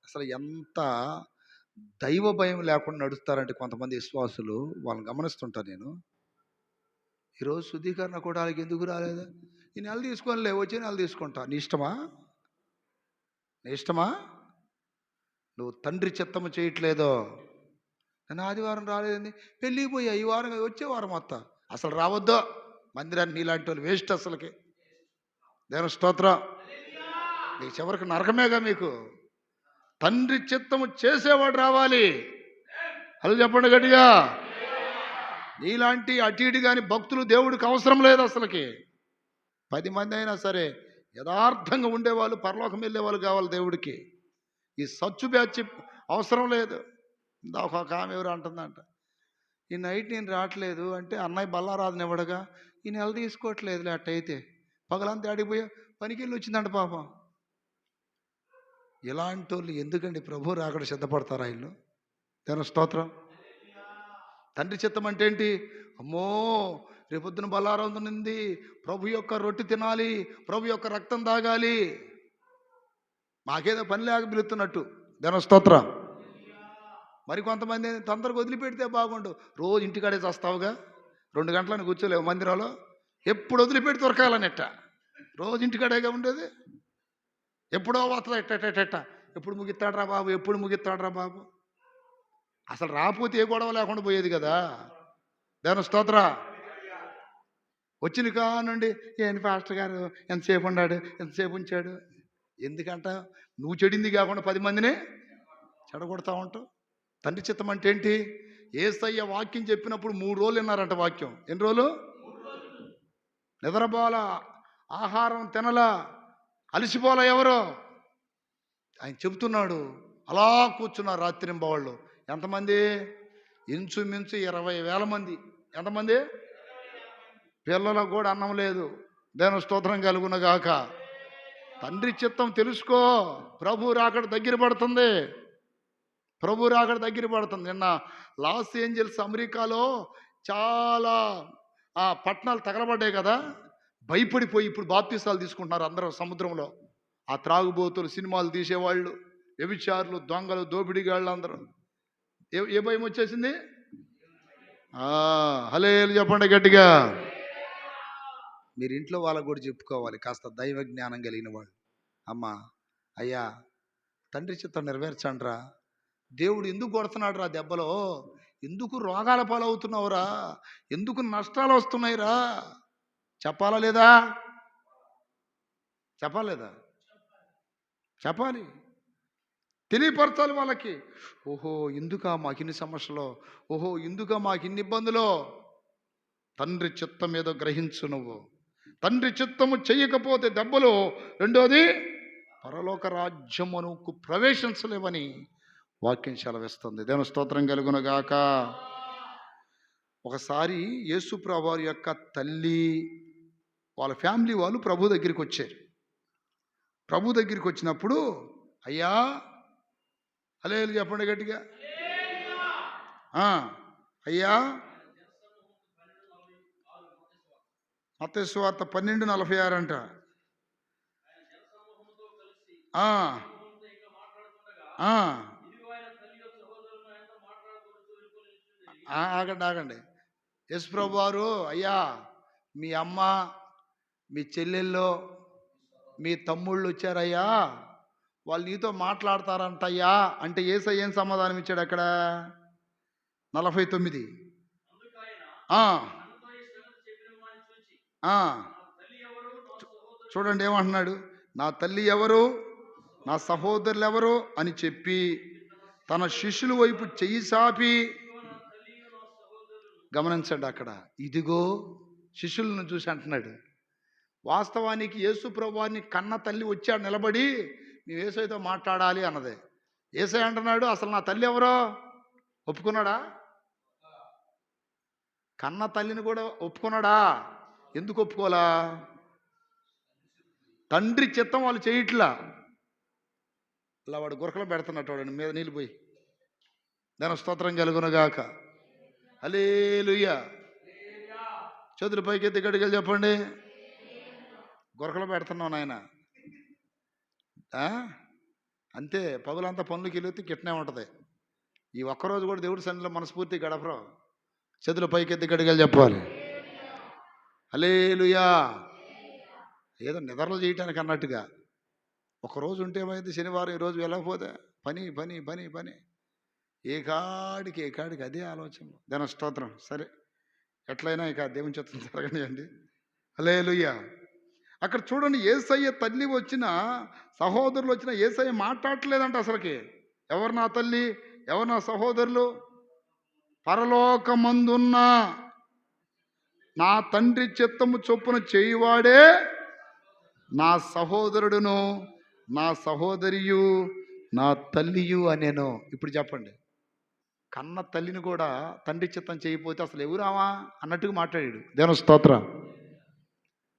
అసలు ఎంత దైవ భయం లేకుండా నడుస్తారంటే కొంతమంది విశ్వాసులు, వాళ్ళని గమనిస్తుంటా నేను. ఈరోజు శుద్ధీకరణ కూడా వాళ్ళకి ఎందుకు రాలేదా? ఈ నెల తీసుకోనిలే, వచ్చే నెల తీసుకుంటా. నీ ఇష్టమా? నీ ఇష్టమా? నువ్వు తండ్రి చిత్తము చేయట్లేదో. నేను ఆదివారం రాలేదండి, పెళ్ళికి పోయా, ఈ వారం వచ్చే వారం మొత్తం అసలు రావద్దో మందిరాన్ని. నీలాంటి వాళ్ళు వేస్ట్ అసలుకి. దేవుని స్తోత్రం. మీకు చివరికి నరకమేగా మీకు. తండ్రి చిత్తము చేసేవాడు రావాలి. అలా చెప్పండి గట్టిగా. నీలాంటి అటు ఇటు కానీ భక్తులు దేవుడికి అవసరం లేదు అసలుకి. 10 మంది అయినా సరే యథార్థంగా ఉండేవాళ్ళు, పరలోకం వెళ్ళేవాళ్ళు కావాలి దేవుడికి. ఈ సచ్చు బ్యాచ్ అవసరం లేదు. ఒక ఆమె ఎవరు అంటుందంట, ఈ నైట్ నేను రావట్లేదు అంటే అన్నయ్య బల్లారాధన ఇవ్వడగా ఈ నెల తీసుకోవట్లేదు అట్టయితే. పగలంతా ఆడిపోయా పనికి వెళ్ళి వచ్చిందంట పాపం. ఇలాంటి వాళ్ళు ఎందుకండి ప్రభు రాకడ సిద్ధపడతారా వీళ్ళు? దేవుని స్తోత్రం. తండ్రి చిత్తం అంటే ఏంటి? అమ్మో రేపొద్దున బల్లారాధన ఉంది, ప్రభు యొక్క రొట్టె తినాలి, ప్రభు యొక్క రక్తం తాగాలి. మాకేదో పని లేక పిలుస్తున్నట్టు. దేవుని స్తోత్రం. మరి కొంతమంది తొందరగా వదిలిపెడితే బాగుండు. రోజు ఇంటికాడే చేస్తావుగా, 2 గంటలను కూర్చోలేవు మందిరంలో. ఎప్పుడు వదిలిపెట్టి దొరకాలనెట్ట. రోజు ఇంటికాడేగా ఉండేది. ఎప్పుడో వస్తుంది ఎట్ట. ఎప్పుడు ముగిస్తాడరా బాబు, ఎప్పుడు ముగిస్తాడరా బాబు. అసలు రాకపోతే ఏ గొడవ లేకుండా పోయేది కదా. దేవుని స్తోత్ర. వచ్చిన కానండి ఏంటి పాస్టర్ గారు ఎంతసేపు ఉన్నాడు, ఎంతసేపు ఉంచాడు. ఎందుకంట నువ్వు చెడింది కాకుండా 10 మందిని చెడగొడతా ఉంటావు. తండ్రి చిత్తం అంటే ఏంటి? యేసయ్య వాక్యం చెప్పినప్పుడు 3 రోజులు విన్నారంట వాక్యం. ఎన్ని రోజులు? నిద్రపోల, ఆహారం తినల, అలసిపోల. ఎవరో ఆయన చెబుతున్నాడు. అలా కూర్చున్నారు రాత్రింబవాళ్ళు. ఎంతమంది? ఇంచుమించు 20,000 మంది. ఎంతమంది? పిల్లలకు కూడా అన్నం లేదు. దేవుని స్తోత్రం కలుగునగాక. తండ్రి చిత్తం తెలుసుకో. ప్రభు రాకడ దగ్గర పడుతుంది. ప్రభు రాకడ దగ్గర పడుతుంది. నిన్న లాస్ ఏంజల్స్ అమెరికాలో చాలా పట్టణాలు తగలబడ్డాయి కదా. భయపడిపోయి ఇప్పుడు బాప్తీసాలు తీసుకుంటున్నారు అందరూ సముద్రంలో. ఆ త్రాగుబోతులు, సినిమాలు తీసేవాళ్ళు, వ్యభిచారులు, దొంగలు, దోపిడీగాళ్ళు అందరూ. ఏ భయం వచ్చేసింది? హల్లెలూయా చెప్పండి గట్టిగా. మీరు ఇంట్లో వాళ్ళకు కూడా చెప్పుకోవాలి, కాస్త దైవ జ్ఞానం కలిగిన వాళ్ళు. అమ్మా, అయ్యా, తండ్రి చిత్తం నెరవేర్చండ్రా. దేవుడు ఎందుకు కొడుతున్నాడు రా దెబ్బలో? ఎందుకు రోగాల పాలవుతున్నావురా? ఎందుకు నష్టాలు వస్తున్నాయిరా? చెప్పాలా లేదా? చెప్పాలి లేదా? చెప్పాలి, తెలియపరచాలి వాళ్ళకి. ఓహో ఇందుకా మాకు ఇన్ని సమస్యలు, ఓహో ఇందుకా మాకు ఇన్ని ఇబ్బందులు. తండ్రి చిత్తం ఏదో గ్రహించు నువ్వు. తండ్రి చిత్తము చెయ్యకపోతే దెబ్బలు. రెండోది, పరలోక రాజ్యమునకు ప్రవేశించలేవని వాక్యం సెలవిస్తుంది. దేవుని స్తోత్రం కలుగునుగాక. ఒకసారి యేసు ప్రభువారి యొక్క తల్లి వాళ్ళ ఫ్యామిలీ వాళ్ళు ప్రభు దగ్గరికి వచ్చారు. ప్రభు దగ్గరికి వచ్చినప్పుడు, అయ్యా హల్లెలూయా చెప్పండి గట్టిగా. అయ్యా, మత్తయి సువార్త 12:46 అంట. ఆగండి. యేసు ప్రభు వారు, అయ్యా మీ అమ్మ, మీ చెల్లెళ్ళు, మీ తమ్ముళ్ళు వచ్చారయ్యా, వాళ్ళు నీతో మాట్లాడతారంటయ్యా అంటే యేసయ్య ఏం సమాధానం ఇచ్చాడు అక్కడ? 49. చూడండి ఏమంటున్నాడు, నా తల్లి ఎవరు, నా సహోదరులు ఎవరు అని చెప్పి తన శిష్యుల వైపు చెయ్యి సాపి, గమనించండి అక్కడ, ఇదిగో శిష్యులను చూసి అంటున్నాడు. వాస్తవానికి యేసు ప్రభువారిని కన్న తల్లి వచ్చాడు నిలబడి, మేము యేసయ్యతో మాట్లాడాలి అన్నదే. యేసయ్య అంటున్నాడు, అసలు నా తల్లి ఎవరో ఒప్పుకున్నాడా? కన్న తల్లిని కూడా ఒప్పుకున్నాడా? ఎందుకు ఒప్పుకోలా? తండ్రి చిత్తం వాళ్ళు చేయట్లా. ఇలా వాడు గురకలో పెడుతున్నట్టు వాడు మీద నీళ్ళు పోయి. దాని స్తోత్రం కలుగునుగాక. హల్లెలూయా. చేతుల పైకి ఎత్తి గడిగలు చెప్పండి. గురకలో పెడుతున్నావు నాయన. అంతే, పగులంతా పనులకి వెళ్ళి కిట్నే ఉంటుంది. ఈ ఒక్కరోజు కూడా దేవుడి సన్నిధిలో మనస్ఫూర్తి గడపరు. చేతుల పైకి ఎత్తి గడిగలు చెప్పాలి. హల్లెలూయా. ఏదో నిద్రలు చేయటానికి అన్నట్టుగా ఒకరోజు ఉంటే ఏమైంది, శనివారం ఈరోజు వెళ్ళకపోతే పని పని పని పని, ఏ కాడికి అదే ఆలోచన. దాని స్తోత్రం. సరే, ఎట్లయినా ఇక దేవుని చిత్తం జరగనియండి. హల్లెలూయా. అక్కడ చూడండి, యేసయ్య తల్లి వచ్చిన, సహోదరులు వచ్చిన, యేసయ్య మాట్లాడలేదంట అసలుకి. ఎవరు నా తల్లి, ఎవరు నా సహోదరులు? పరలోకమందున్న నా తండ్రి చిత్తము చొప్పున చేయువాడే నా సహోదరుడును, నా సహోదరియు, నా తల్లియు అనేను. ఇప్పుడు చెప్పండి, కన్న తల్లిని కూడా తండ్రి చిత్తం చేయకపోతే అసలు ఎవరావా అన్నట్టుగా మాట్లాడాడు. దేవుని స్తోత్రం.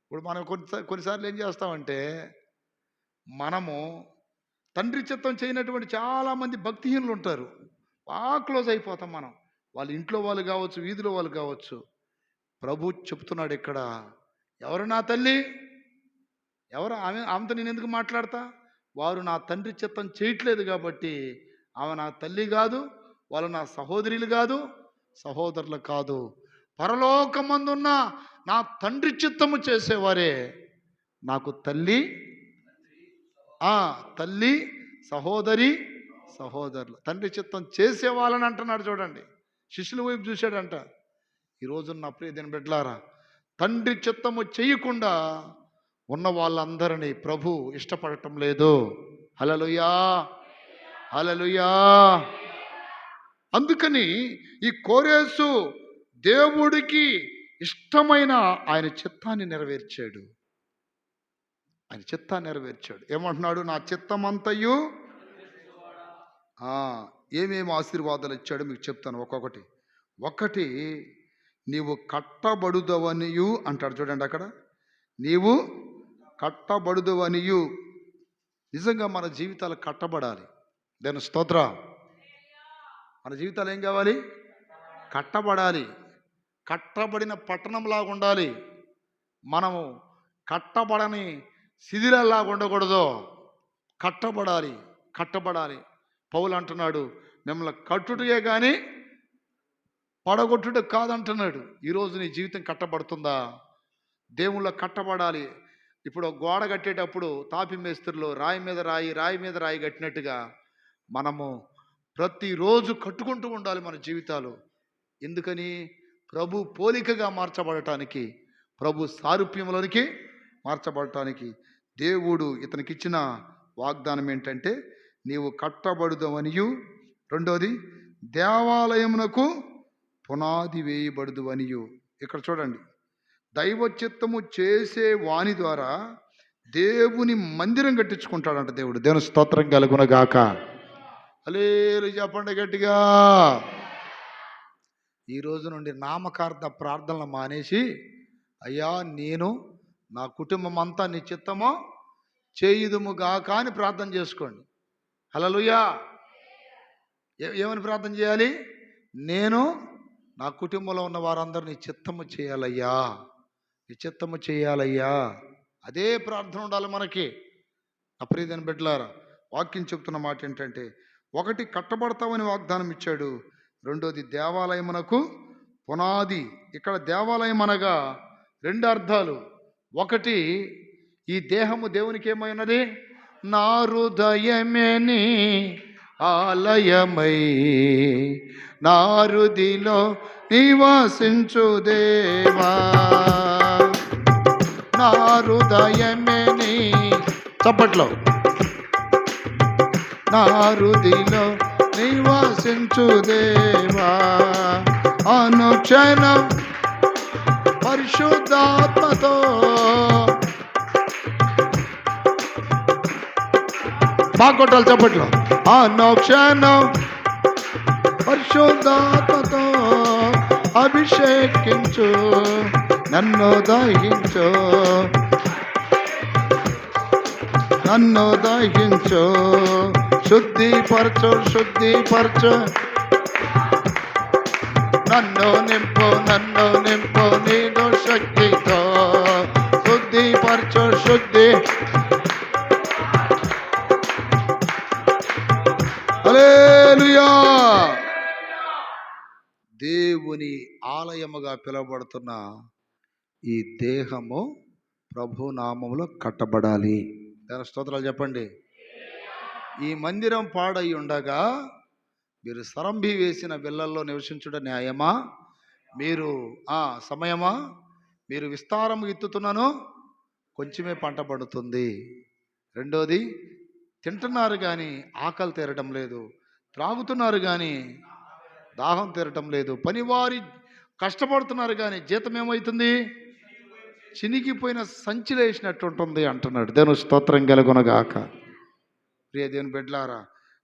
ఇప్పుడు మనం కొన్నిసార్లు ఏం చేస్తామంటే, మనము తండ్రి చిత్తం చేయనటువంటి చాలామంది భక్తిహీనులు ఉంటారు. బాగా క్లోజ్ అయిపోతాం మనం. వాళ్ళ ఇంట్లో వాళ్ళు కావచ్చు, వీధిలో వాళ్ళు కావచ్చు. ప్రభు చెప్తున్నాడు ఇక్కడ, ఎవరు నా తల్లి, ఎవరు ఆమెతో నేను ఎందుకు మాట్లాడతా? వారు నా తండ్రి చిత్తం చేయట్లేదు కాబట్టి ఆమె నా తల్లి కాదు, వాళ్ళు నా సహోదరులు కాదు, సహోదరులు కాదు. పరలోకమందున్న నా తండ్రి చిత్తము చేసేవారే నాకు తల్లి, తల్లి, సహోదరి, సహోదరులు. తండ్రి చిత్తం చేసేవాళ్ళని అంటున్నాడు. చూడండి, శిష్యుల వైపు చూశాడంట. ఈరోజు నా ప్రియమైన బిడ్డలారా, తండ్రి చిత్తము చేయకుండా ఉన్న వాళ్ళందరినీ ప్రభు ఇష్టపడటం లేదు. హల్లెలూయా, హల్లెలూయా. అందుకని ఈ కోరేసు దేవుడికి ఇష్టమైన ఆయన చిత్తాన్ని నెరవేర్చాడు. ఆయన చిత్తాన్ని నెరవేర్చాడు. ఏమంటున్నాడు? నా చిత్తమంతయు. ఏమేమి ఆశీర్వాదాలు ఇచ్చాడో మీకు చెప్తాను ఒక్కొక్కటి. ఒకటి, నీవు కట్టబడుదవనియు అంటాడు. చూడండి అక్కడ, నీవు కట్టబడుదవనియు. నిజంగా మన జీవితాలు కట్టబడాలి. దాని స్తోత్రం. మన జీవితాలు ఏం కావాలి? కట్టబడాలి. కట్టబడిన పట్టణంలాగా ఉండాలి. మనము కట్టబడని శిథిలాలాగా ఉండకూడదు. కట్టబడాలి, కట్టబడాలి. పౌలు అంటున్నాడు, మిమ్మల్ని కట్టుటయే కానీ పడగొట్టుట కాదంటున్నాడు. ఈరోజు నీ జీవితం కట్టబడుతుందా? దేవుళ్ళ కట్టబడాలి. ఇప్పుడు గోడ కట్టేటప్పుడు తాపి మేస్త్రులు రాయి మీద రాయి, రాయి మీద రాయి కట్టినట్టుగా మనము ప్రతిరోజు కట్టుకుంటూ ఉండాలి మన జీవితాలు. ఎందుకని? ప్రభు పోలికగా మార్చబడటానికి, ప్రభు సారూప్యంలోనికి మార్చబడటానికి. దేవుడు ఇతనికిచ్చిన వాగ్దానం ఏంటంటే నీవు కట్టబడుదవనియు, రెండోది దేవాలయమునకు పునాది వేయబడుదువనియు. ఇక్కడ చూడండి, దైవ చిత్తము చేసే వాని ద్వారా దేవుని మందిరం కట్టించుకుంటాడంట దేవుడు. దేవుని స్తోత్రం కలుగునగాక. హల్లెలూయా చెప్పండి గట్టిగా. ఈ రోజు నుండి నామకార్థ ప్రార్థనలు మానేసి, అయ్యా నేను నా కుటుంబం అంతా నీ చిత్తమో చేయుదుముగాక అని ప్రార్థన చేసుకోండి. హల్లెలూయా. ఏమని ప్రార్థన చేయాలి? నేను నా కుటుంబంలో ఉన్న వారందరూ నీ చిత్తము చేయాలయ్యా, నీ చిత్తము చేయాలయ్యా. అదే ప్రార్థన ఉండాలి మనకి. నా ప్రియమైన బిడ్డలారా, వాక్యం చెప్తున్న మాట ఏంటంటే, ఒకటి కట్టబడతామని వాగ్దానం ఇచ్చాడు, రెండోది దేవాలయమునకు పునాది. ఇక్కడ దేవాలయం అనగా రెండు అర్థాలు. ఒకటి, ఈ దేహము దేవునికి ఏమైనది? నా హృదయమేని ఆలయమై నా హృదిలో నివాసించు దేవా, నా హృదయమేని చప్పట్లో నా హృదిలో నివాసించు దేవా, అనుక్షణం పరిశుద్ధాత్మతో బాగా కొట్టాలి చప్పట్లో. అనుక్షణం పరిశుద్ధాత్మతో అభిషేకించు, నన్ను దహించు, నన్ను దహించు, శుద్ధిపరచు, శుద్ధిపరచు, నన్ను నింపు, నన్ను నింపు నీదు శక్తితో, శుద్ధిపరచు, శుద్ధి. హల్లెలూయా. దేవుని ఆలయముగా పిలువబడుతున్న ఈ దేహము ప్రభు నామములో కట్టబడాలి. దాని స్తోత్రాలు చెప్పండి. ఈ మందిరం పాడై ఉండగా మీరు సరంభి వేసిన బిళ్ళల్లో నివసించుట న్యాయమా? మీరు సమయమా? మీరు విస్తారము ఎత్తుతున్నాను, కొంచెమే పంట పడుతుంది. రెండోది, తింటున్నారు కానీ ఆకలి తీరటం లేదు, త్రాగుతున్నారు కానీ దాహం తీరటం లేదు, పనివారి కష్టపడుతున్నారు కానీ జీతం ఏమవుతుంది? చినిగిపోయిన సంచిలో వేసినట్టు ఉంటుంది అంటున్నాడు. దేవుని స్తోత్రం కలుగునగాక. ప్రియ దేవుని బిడ్డలారా,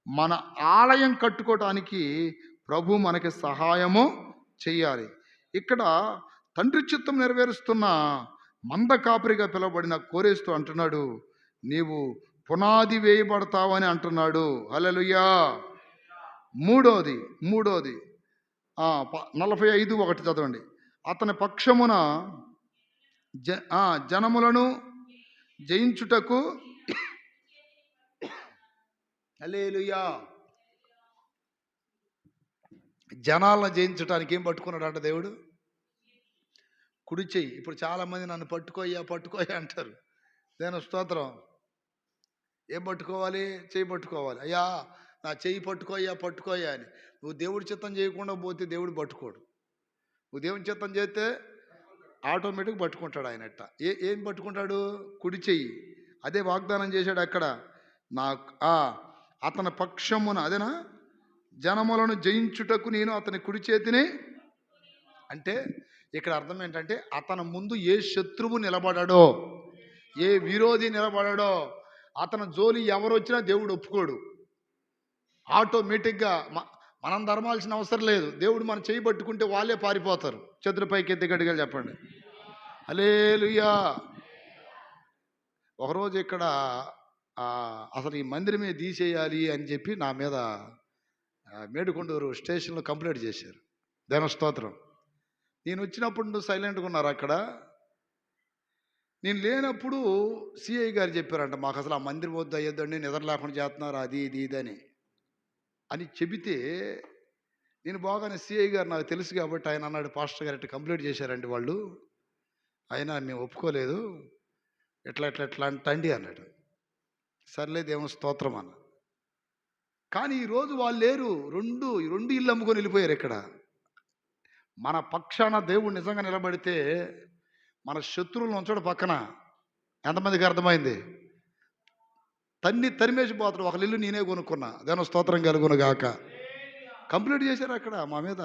మన ఆలయం కట్టుకోవటానికి ప్రభు మనకి సహాయము చెయ్యాలి. ఇక్కడ తండ్రి చిత్తం నెరవేరుస్తున్న మంద కాపరిగా పిలువబడిన కోరేస్తూ అంటున్నాడు, నీవు పునాది వేయబడతావని అంటున్నాడు. హల్లెలూయా. మూడోది 45:1 చదవండి. అతని పక్షమున జనములను జయించుటకు, హల్లెలూయా, జనాలను జయించడానికి ఏం పట్టుకున్నాడంట దేవుడు? కుడి చెయ్యి. ఇప్పుడు చాలామంది నన్ను పట్టుకోయ్యా అంటారు. దేవుని స్తోత్రం. ఏం పట్టుకోవాలి? చెయ్యి పట్టుకోవాలి. అయ్యా నా చెయ్యి పట్టుకోయ్యా అని. నువ్వు దేవుడి చిత్తం చేయకుండా పోతే దేవుడు పట్టుకోడు. నువ్వు దేవుని చిత్తం చేస్తే ఆటోమేటిక్ పట్టుకుంటాడు ఆయనట్ట. ఏం పట్టుకుంటాడు? కుడి చెయ్యి. అదే వాగ్దానం చేశాడు అక్కడ. అతని పక్షమున, అదేనా, జనములను జయించుటకు నేను అతని కుడి చేతిని. అంటే ఇక్కడ అర్థం ఏంటంటే, అతని ముందు ఏ శత్రువు నిలబడాడో, ఏ విరోధి నిలబడాడో, అతని జోలి ఎవరు వచ్చినా దేవుడు ఒప్పుకోడు. ఆటోమేటిక్గా మనం ధర్మాల్సిన అవసరం లేదు. దేవుడు మనం చేయి పట్టుకుంటే వాళ్ళే పారిపోతారు. చేతుల పైకి ఎత్తి గట్టిగా చెప్పండి హల్లెలూయా. ఒకరోజు ఇక్కడ అసలు ఈ మందిరమే తీసేయాలి అని చెప్పి నా మీద మేడుకొండూరు స్టేషన్లో కంప్లైంట్ చేశారు. దేవుని స్తోత్రం. నేను వచ్చినప్పుడు సైలెంట్గా ఉన్నారు అక్కడ. నేను లేనప్పుడు సిఐ గారు చెప్పారంట, మాకు అసలు ఆ మందిరం వద్దు, అయ్యొద్దండి, నిద్ర లేకుండా చేస్తున్నారు, అది ఇది అని చెబితే, నేను బాగానే సిఐ గారు నాకు తెలుసు కాబట్టి ఆయన అన్నాడు, పాస్టర్ గారు ఇట్లా కంప్లైంట్ చేశారండి వాళ్ళు, అయినా మేము ఒప్పుకోలేదు, ఎట్లా అంటండి అన్నాడు. సర్లే దేవుని స్తోత్రం అన్న. కానీ ఈరోజు వాళ్ళు లేరు. రెండు ఇల్లు అమ్ముకొని వెళ్ళిపోయారు. ఇక్కడ మన పక్షాన దేవుడు నిజంగా నిలబడితే మన శత్రువులను ఉంచడం పక్కన. ఎంతమందికి అర్థమైంది? తరిమేసి పోతాడు. ఒక ఇల్లు నేనే కొనుక్కున్నా, దాని స్తోత్రం కలుగును గాక. కంప్లీట్ చేశారు అక్కడ మా మీద.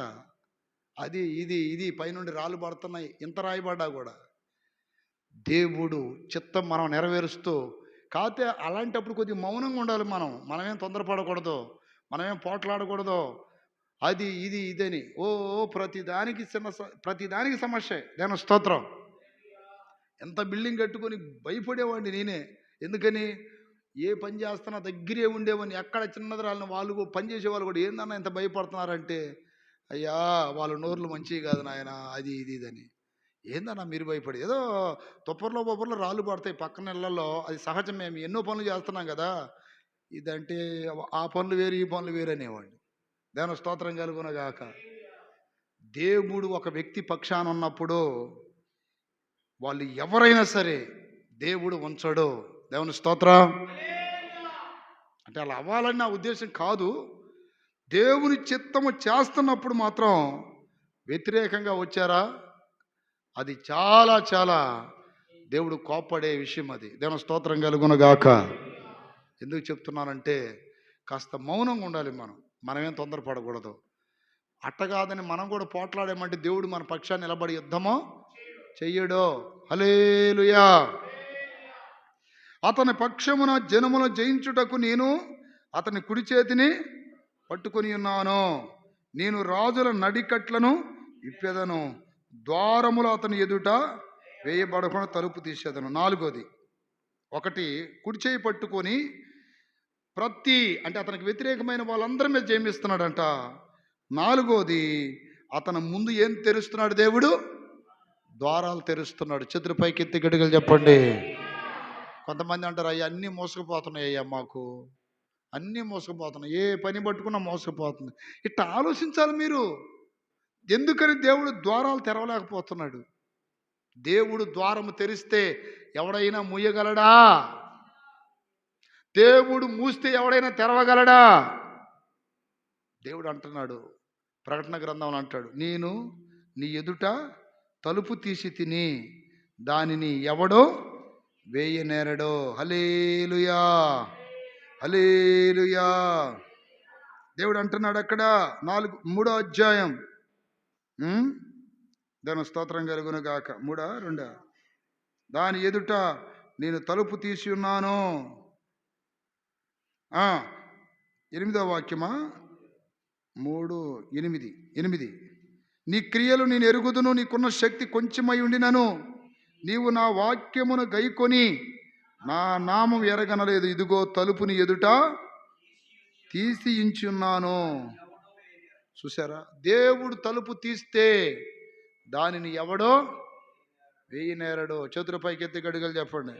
అది ఇది ఇది పైనుండి రాళ్ళు పడుతున్నాయి, ఇంత రాయబడ్డా కూడా దేవుడు చిత్తం మనం నెరవేరుస్తూ. కాకపోతే అలాంటప్పుడు కొద్దిగా మౌనంగా ఉండాలి. మనమేం తొందరపడకూడదు, మనమేం పోట్లాడకూడదు. అది ఇది ఇదని ఓ ప్రతిదానికి ప్రతిదానికి సమస్య. దాని స్తోత్రం. ఎంత బిల్డింగ్ కట్టుకొని భయపడేవాడిని నేనే. ఎందుకని? ఏ పని చేస్తున్నా దగ్గరే ఉండేవాడిని. ఎక్కడ చిన్నది రాలిన వాళ్ళు పని చేసేవాళ్ళు కూడా ఏందన్నా ఇంత భయపడుతున్నారంటే, అయ్యా వాళ్ళ నోర్లు మంచివి కాదు నాయన, అది ఇది ఇదని. ఏందన్నా మీరు భయపడి? ఏదో బొప్పర్లో రాళ్ళు పడతాయి పక్కన ఇళ్లలో, అది సహజం. మేము ఎన్నో పనులు చేస్తున్నాం కదా, ఇదంటే ఆ పనులు వేరు ఈ పనులు వేరు అనేవాడిని. దేవుని స్తోత్రం కలుగును గాక. దేవుడు ఒక వ్యక్తి పక్షాన ఉన్నప్పుడు వాళ్ళు ఎవరైనా సరే దేవుడు ఉంచడు. దేవుని స్తోత్రం. అంటే అలా అవ్వాలని నా ఉద్దేశం కాదు. దేవుని చిత్తము చేస్తున్నప్పుడు మాత్రం వ్యతిరేకంగా వచ్చారా, అది చాలా చాలా దేవుడు కోప్పడే విషయం. అది దేవుని స్తోత్రం కలుగును గాక. ఎందుకు చెప్తున్నానంటే కాస్త మౌనంగా ఉండాలి. మనమేం తొందరపడకూడదు. అట్టగాదని మనం కూడా పోట్లాడేమంటే దేవుడు మన పక్షాన్ని నిలబడి యుద్ధమో చెయ్యడో. హల్లెలూయా. అతని పక్షమున జనమును జయించుటకు నేను అతని కుడి చేతిని పట్టుకొని ఉన్నాను. నేను రాజుల నడికట్లను ఇప్పెదను, ద్వారములు అతని ఎదుట వేయబడకుండా తలుపు తీసేదను. 4వది, ఒకటి కుడి చేయి పట్టుకొని అంటే అతనికి వ్యతిరేకమైన వాళ్ళందరి మీద జయమిస్తున్నాడంట. 4వది, అతని ముందు ఏం తెరుస్తున్నాడు దేవుడు? ద్వారాలు తెరుస్తున్నాడు. చేతులు పైకి ఎత్తి గడిగలు చెప్పండి. కొంతమంది అంటారు, అయ్యా అన్నీ మోసుకుపోతున్నాయి, అయ్యా మాకు అన్నీ మోసుకుపోతున్నాయి, ఏ పని పట్టుకున్నా మోసుకుపోతుంది. ఇట్లా ఆలోచించాలి మీరు. ఎందుకని దేవుడు ద్వారాలు తెరవలేకపోతున్నాడు? దేవుడు ద్వారము తెరిస్తే ఎవడైనా మూయగలడా? దేవుడు మూస్తే ఎవడైనా తెరవగలడా? దేవుడు అంటున్నాడు, ప్రకటన గ్రంథంలో అంటాడు, నేను నీ ఎదుట తలుపు తీసి తిని దానిని ఎవడో వేయనేరడో. హల్లెలూయా, హల్లెలూయా. దేవుడు అంటున్నాడు అక్కడ 3వ అధ్యాయం. దాని స్తోత్రం కలుగును గాక. 3 2 దాని ఎదుట నేను తలుపు తీసి ఉన్నాను. 8వ వాక్యమా? 3:8 నీ క్రియలు నేను ఎరుగుదును, నీకున్న శక్తి కొంచెమై ఉండినను నీవు నా వాక్యమును గైకొని నా నామం ఎరగనలేదు. ఇదిగో తలుపుని ఎదుట తీసి ఇంచున్నాను. చూసారా? దేవుడు తలుపు తీస్తే దానిని ఎవడో వేయనేరడో. చేతుల పైకి ఎత్తి గడిగలు చెప్పండి.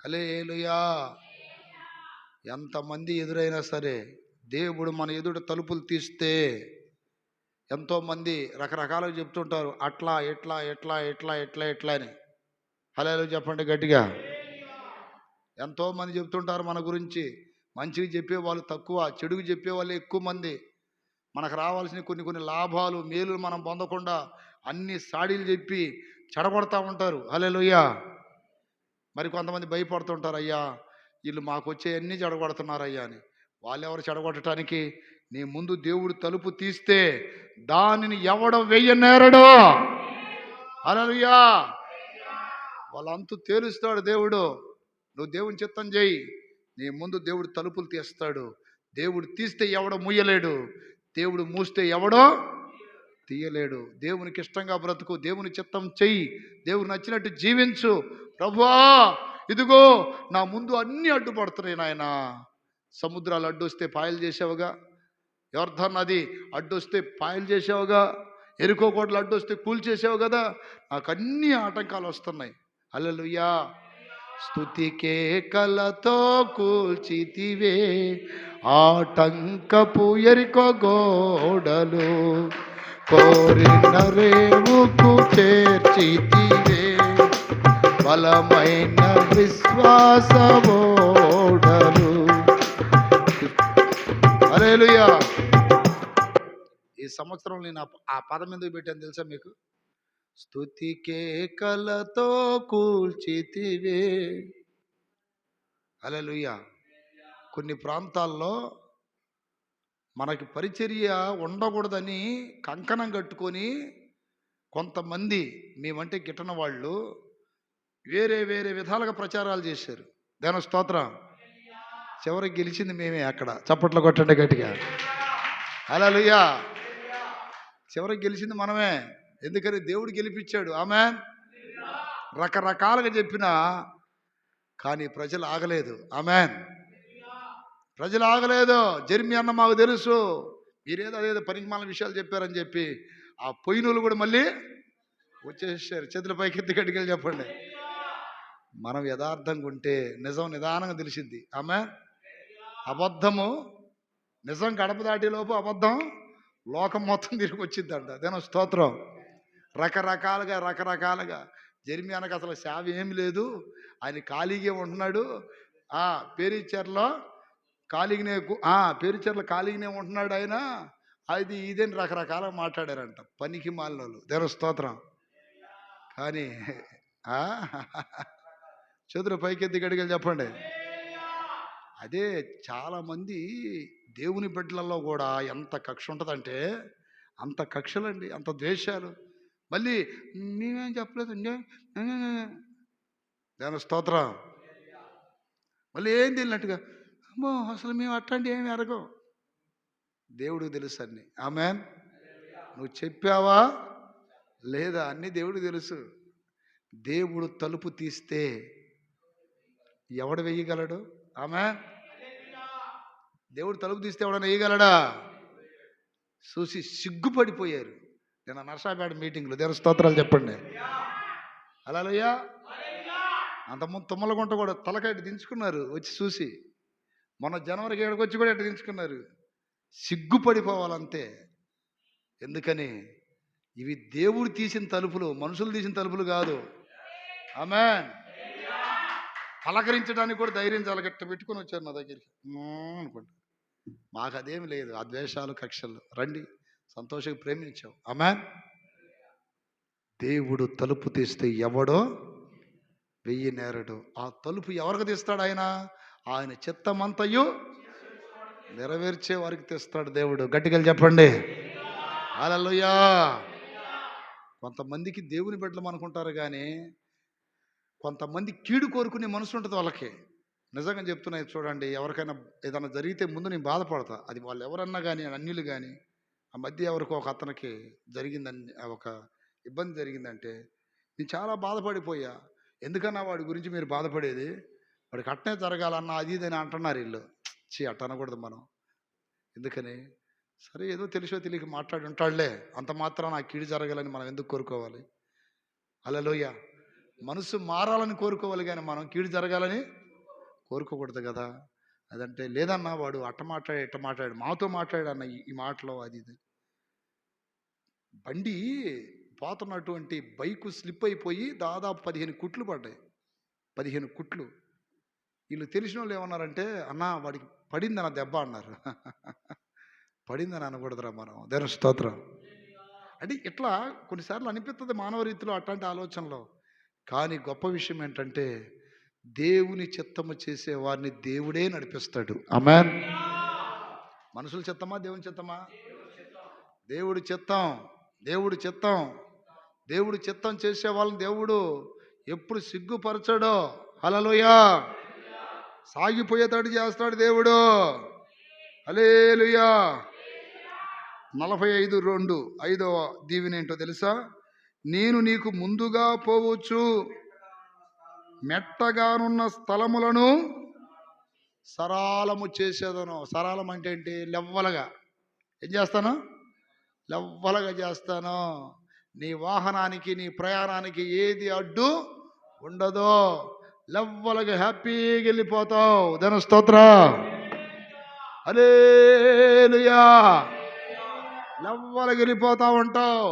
హల్లెలూయా. ఎంతమంది ఎదురైనా సరే దేవుడు మన ఎదుట తలుపులు తీస్తే, ఎంతోమంది రకరకాలుగా చెప్తుంటారు, అట్లా ఎట్లా ఎట్లా ఎట్లా ఎట్లా ఎట్లా అని. హల్లెలూయా చెప్పండి గట్టిగా. ఎంతోమంది చెప్తుంటారు మన గురించి. మంచిగా చెప్పేవాళ్ళు తక్కువ, చెడుగు చెప్పేవాళ్ళు ఎక్కువ మంది. మనకు రావాల్సిన కొన్ని లాభాలు మేలు మనం పొందకుండా అన్ని సాడీలు చెప్పి చెడగొడతా ఉంటారు. హల్లెలూయా. మరి కొంతమంది భయపడుతుంటారు, అయ్యా వీళ్ళు మాకు వచ్చేవన్నీ చెడగొడుతున్నారయ్యా అని. వాళ్ళెవరు చెడగొట్టడానికి? నీ ముందు దేవుడు తలుపు తీస్తే దానిని ఎవడ వెయ్యనేరడో. హల్లెలూయా. వాళ్ళంతు తేలుస్తాడు దేవుడు. నువ్వు దేవుని చిత్తం చేయి, నీ ముందు దేవుడు తలుపులు తీస్తాడు. దేవుడు తీస్తే ఎవడో ముయ్యలేడు, దేవుడు మూస్తే ఎవడో తీయలేడు. దేవునికి ఇష్టంగా బ్రతుకు, దేవుని చిత్తం చెయ్యి, దేవుడు నచ్చినట్టు జీవించు. ప్రభువా ఇదిగో నా ముందు అన్నీ అడ్డుపడుతున్నాయి నాయన. సముద్రాలు అడ్డొస్తే పాయలు చేసావుగా, యోర్దాను నది అడ్డొస్తే పాయలు చేసావుగా, ఎరికో కోటలు అడ్డొస్తే కూల్చేసావు కదా. నాకు అన్ని ఆటంకాలు వస్తున్నాయి. హల్లెలూయా. స్తుతికే కలతో కూల్చితివే ఆటంకపు ఎరికో గోడలు, కోరిన రేవుకు చేర్చితివే బలమైన విశ్వాసమోడలు. హల్లెలూయా. ఈ సంవత్సరం నేను ఆ పదం ఎందుకు పెట్టాను తెలుసా మీకు? స్తుతికే కలతో కూల్చితివే. హల్లెలూయా. కొన్ని ప్రాంతాల్లో మనకి పరిచర్య ఉండకూడదని కంకణం కట్టుకొని కొంతమంది మేమంటే గిట్టన వాళ్ళు వేరే వేరే విధాలుగా ప్రచారాలు చేశారు. దేవుని స్తోత్రం. చివరికి గెలిచింది మేమే అక్కడ. చప్పట్లు కొట్టండి గట్టిగా. హల్లెలూయా. చివరికి గెలిచింది మనమే. ఎందుకని దేవుడు గెలిపించాడు. ఆమేన్. రకరకాలుగా చెప్పినా కానీ ప్రజలు ఆగలేదు. ఆమేన్. ప్రజలు ఆగలేదు. జెర్మీ అన్న మాకు తెలుసు, మీరేదో అదేదో పనికిమాలిన విషయాలు చెప్పారని చెప్పి ఆ పోయినోళ్ళు కూడా మళ్ళీ వచ్చేసారు. చేతుల పైకెత్తి గట్టిగా చెప్పండి. మనం యథార్థంగా ఉంటే నిజం నిదానంగా తెలిసిద్ది. ఆమేన్. అబద్ధము నిజం గడప దాటేలోపు అబద్ధం లోకం మొత్తం తిరిగి వచ్చిద్దంట. దేవుని స్తోత్రం. రకరకాలుగా జెర్మీయాకి అసలు సేవ ఏమి లేదు, ఆయన ఖాళీగా ఉంటున్నాడు. పేరీచర్లో ఖాళీగానే ఉంటున్నాడు ఆయన. అది ఇదేని రకరకాలుగా మాట్లాడారంట పనికి మాలినోళ్ళు. దేవుని స్తోత్రం. కానీ చేతులు పైకెత్తి గడిగలు చెప్పండి. అదే చాలామంది దేవుని బిడ్డలలో కూడా ఎంత కక్ష ఉంటుందంటే అంత కక్షలండి, అంత ద్వేషాలు. మళ్ళీ మేమేం చెప్పలేదండి. దేవుని స్తోత్రం. మళ్ళీ ఏం తెలియనట్టుగా అమ్మో అసలు మేము అట్లాంటి ఏమి అరగం. దేవుడికి తెలుసు అన్ని. ఆమేన్. నువ్వు చెప్పావా లేదా అన్నీ దేవుడికి తెలుసు. దేవుడు తలుపు తీస్తే ఎవడు వెయ్యగలడు? ఆమేన్. దేవుడు తలుపు తీస్తే ఎవడన్నా వేయగలడా? చూసి సిగ్గుపడిపోయారు. నేను నర్సాపేట మీటింగ్లో. దేవుని స్తోత్రాలు చెప్పండి. హల్లెలూయా. అంతకుముందు తుమ్మలగుంట కూడా తలకాయ దించుకున్నారు వచ్చి చూసి. మొన్న జనవరికి 7కి వచ్చి కూడా ఎట్లా దించుకున్నారు. సిగ్గుపడిపోవాలంతే. ఎందుకని ఇవి దేవుడు తీసిన తలుపులు, మనుషులు తీసిన తలుపులు కాదు. ఆమేన్. పలకరించడానికి కూడా ధైర్యం చాలా గట్ట పెట్టుకొని వచ్చారు నా దగ్గరికి అనుకుంటా. మాకు అదేమి లేదు, ఆ ద్వేషాలు కక్షలు. రండి సంతోషంగా ప్రేమించాం. ఆమేన్. దేవుడు తలుపు తీస్తే ఎవడో వెయ్యి నేరడు. ఆ తలుపు ఎవరికి తీస్తాడు? ఆయన చిత్తమంతయు నెరవేర్చే వారికి తెస్తాడు దేవుడు. గట్టిగా చెప్పండి. హల్లెలూయా. కొంతమందికి దేవుని బిడ్డలు అనుకుంటారు కానీ కొంతమంది కీడు కోరుకునే మనసు ఉంటుంది వాళ్ళకి. నిజంగా చెప్తున్నాయి చూడండి. ఎవరికైనా ఏదైనా జరిగితే ముందు నేను బాధపడతా. అది వాళ్ళు ఎవరన్నా కానీ అన్యులు కానీ. ఆ మధ్య ఎవరికో ఒక అతనికి జరిగిందని, ఒక ఇబ్బంది జరిగిందంటే నేను చాలా బాధపడిపోయా. ఎందుకన్నా వాడి గురించి మీరు బాధపడేది? వాడికి అట్టనే జరగాలన్నా అది ఇదని అంటున్నారు వీళ్ళు. అట్ట అనకూడదు మనం. ఎందుకని? సరే ఏదో తెలిసో తెలియక మాట్లాడి ఉంటాడులే, అంత మాత్రం నాకు కీడు జరగాలని మనం ఎందుకు కోరుకోవాలి? హల్లెలూయా. మనసు మారాలని కోరుకోవాలి కానీ మనం కీడు జరగాలని కోరుకోకూడదు కదా. అదంటే లేదన్నా వాడు అట్ట మాట్లాడి ఇట్ట మాట్లాడు, మాతో మాట్లాడన్న ఈ మాటలో అది ఇది. బండి పోతున్నటువంటి బైకు స్లిప్ అయిపోయి దాదాపు 15 కుట్లు పడ్డాయి. 15 కుట్లు. వీళ్ళు తెలిసిన వాళ్ళు ఏమన్నారంటే అన్నా వాడికి పడిందన్న దెబ్బ అన్నారు. పడిందని అనకూడదురా మనం. దేవుని స్తోత్రం. అంటే ఇట్లా కొన్నిసార్లు అనిపిస్తుంది మానవ రీతిలో అట్లాంటి ఆలోచనలో. కానీ గొప్ప విషయం ఏంటంటే దేవుని చిత్తము చేసే వారిని దేవుడే నడిపిస్తాడు. ఆమేన్. మనుషుల చిత్తమా దేవుని చిత్తమా? దేవుడి చిత్తం. దేవుడి చిత్తం. దేవుడి చిత్తం చేసే వాళ్ళని దేవుడు ఎప్పుడు సిగ్గుపరచడో. హల్లెలూయా. సాగిపోయేటట్టు చేస్తాడు దేవుడు. హల్లెలూయా. 45:2 5వ దీవెన ఏంటో తెలుసా? నేను నీకు ముందుగా పోవచ్చు, మెట్టగానున్న స్థలములను సరాలము చేసేదను. సరాలం అంటే ఏంటి? లెవ్వలుగా. ఏం చేస్తాను? లెవ్వలుగా చేస్తాను. నీ వాహనానికి నీ ప్రయాణానికి ఏది అడ్డు ఉండదో. లెవ్వలుగా హ్యాపీగా వెళ్ళిపోతావు. దేవుని స్తోత్రం. హల్లెలూయా. లెవ్వలుగా వెళ్ళిపోతా ఉంటావు.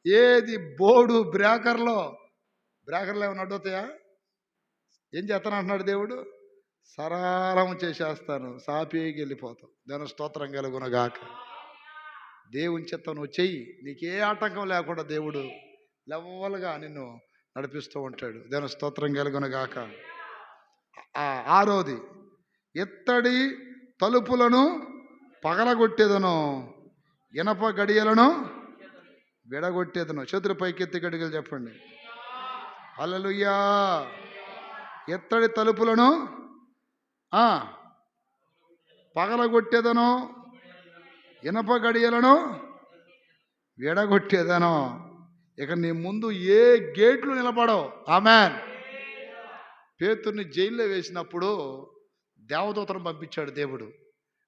ఏది బోర్డు బ్రేకర్లో ఏమైనా అడ్డవుతాయా? ఏం చేస్తాను అంటున్నాడు దేవుడు? సరళం చేసేస్తాను, సాపీకి వెళ్ళిపోతావు. దేవుని స్తోత్రం కలుగునగాక. దేవుని చిత్తం నువ్వు చెయ్యి, నీకే ఆటంకం లేకుండా దేవుడు లెవ్వలుగా నిన్ను నడిపిస్తూ ఉంటాడు. దేవుని స్తోత్రం కలుగునగాక. ఆరోది, ఇత్తడి తలుపులను పగలగొట్టేదను, ఇనప గడియలను విడగొట్టేదను. చేతులు పైకెత్తి గడిగలు చెప్పండి. హల్లెలూయా. ఇత్తడి తలుపులను పగలగొట్టేదను, ఇనప గడియలను విడగొట్టేదను. ఇక నీ ముందు ఏ గేట్లు నిలబడవు. ఆమేన్. పేతురుని జైల్లో వేసినప్పుడు దేవదూతను పంపించాడు దేవుడు.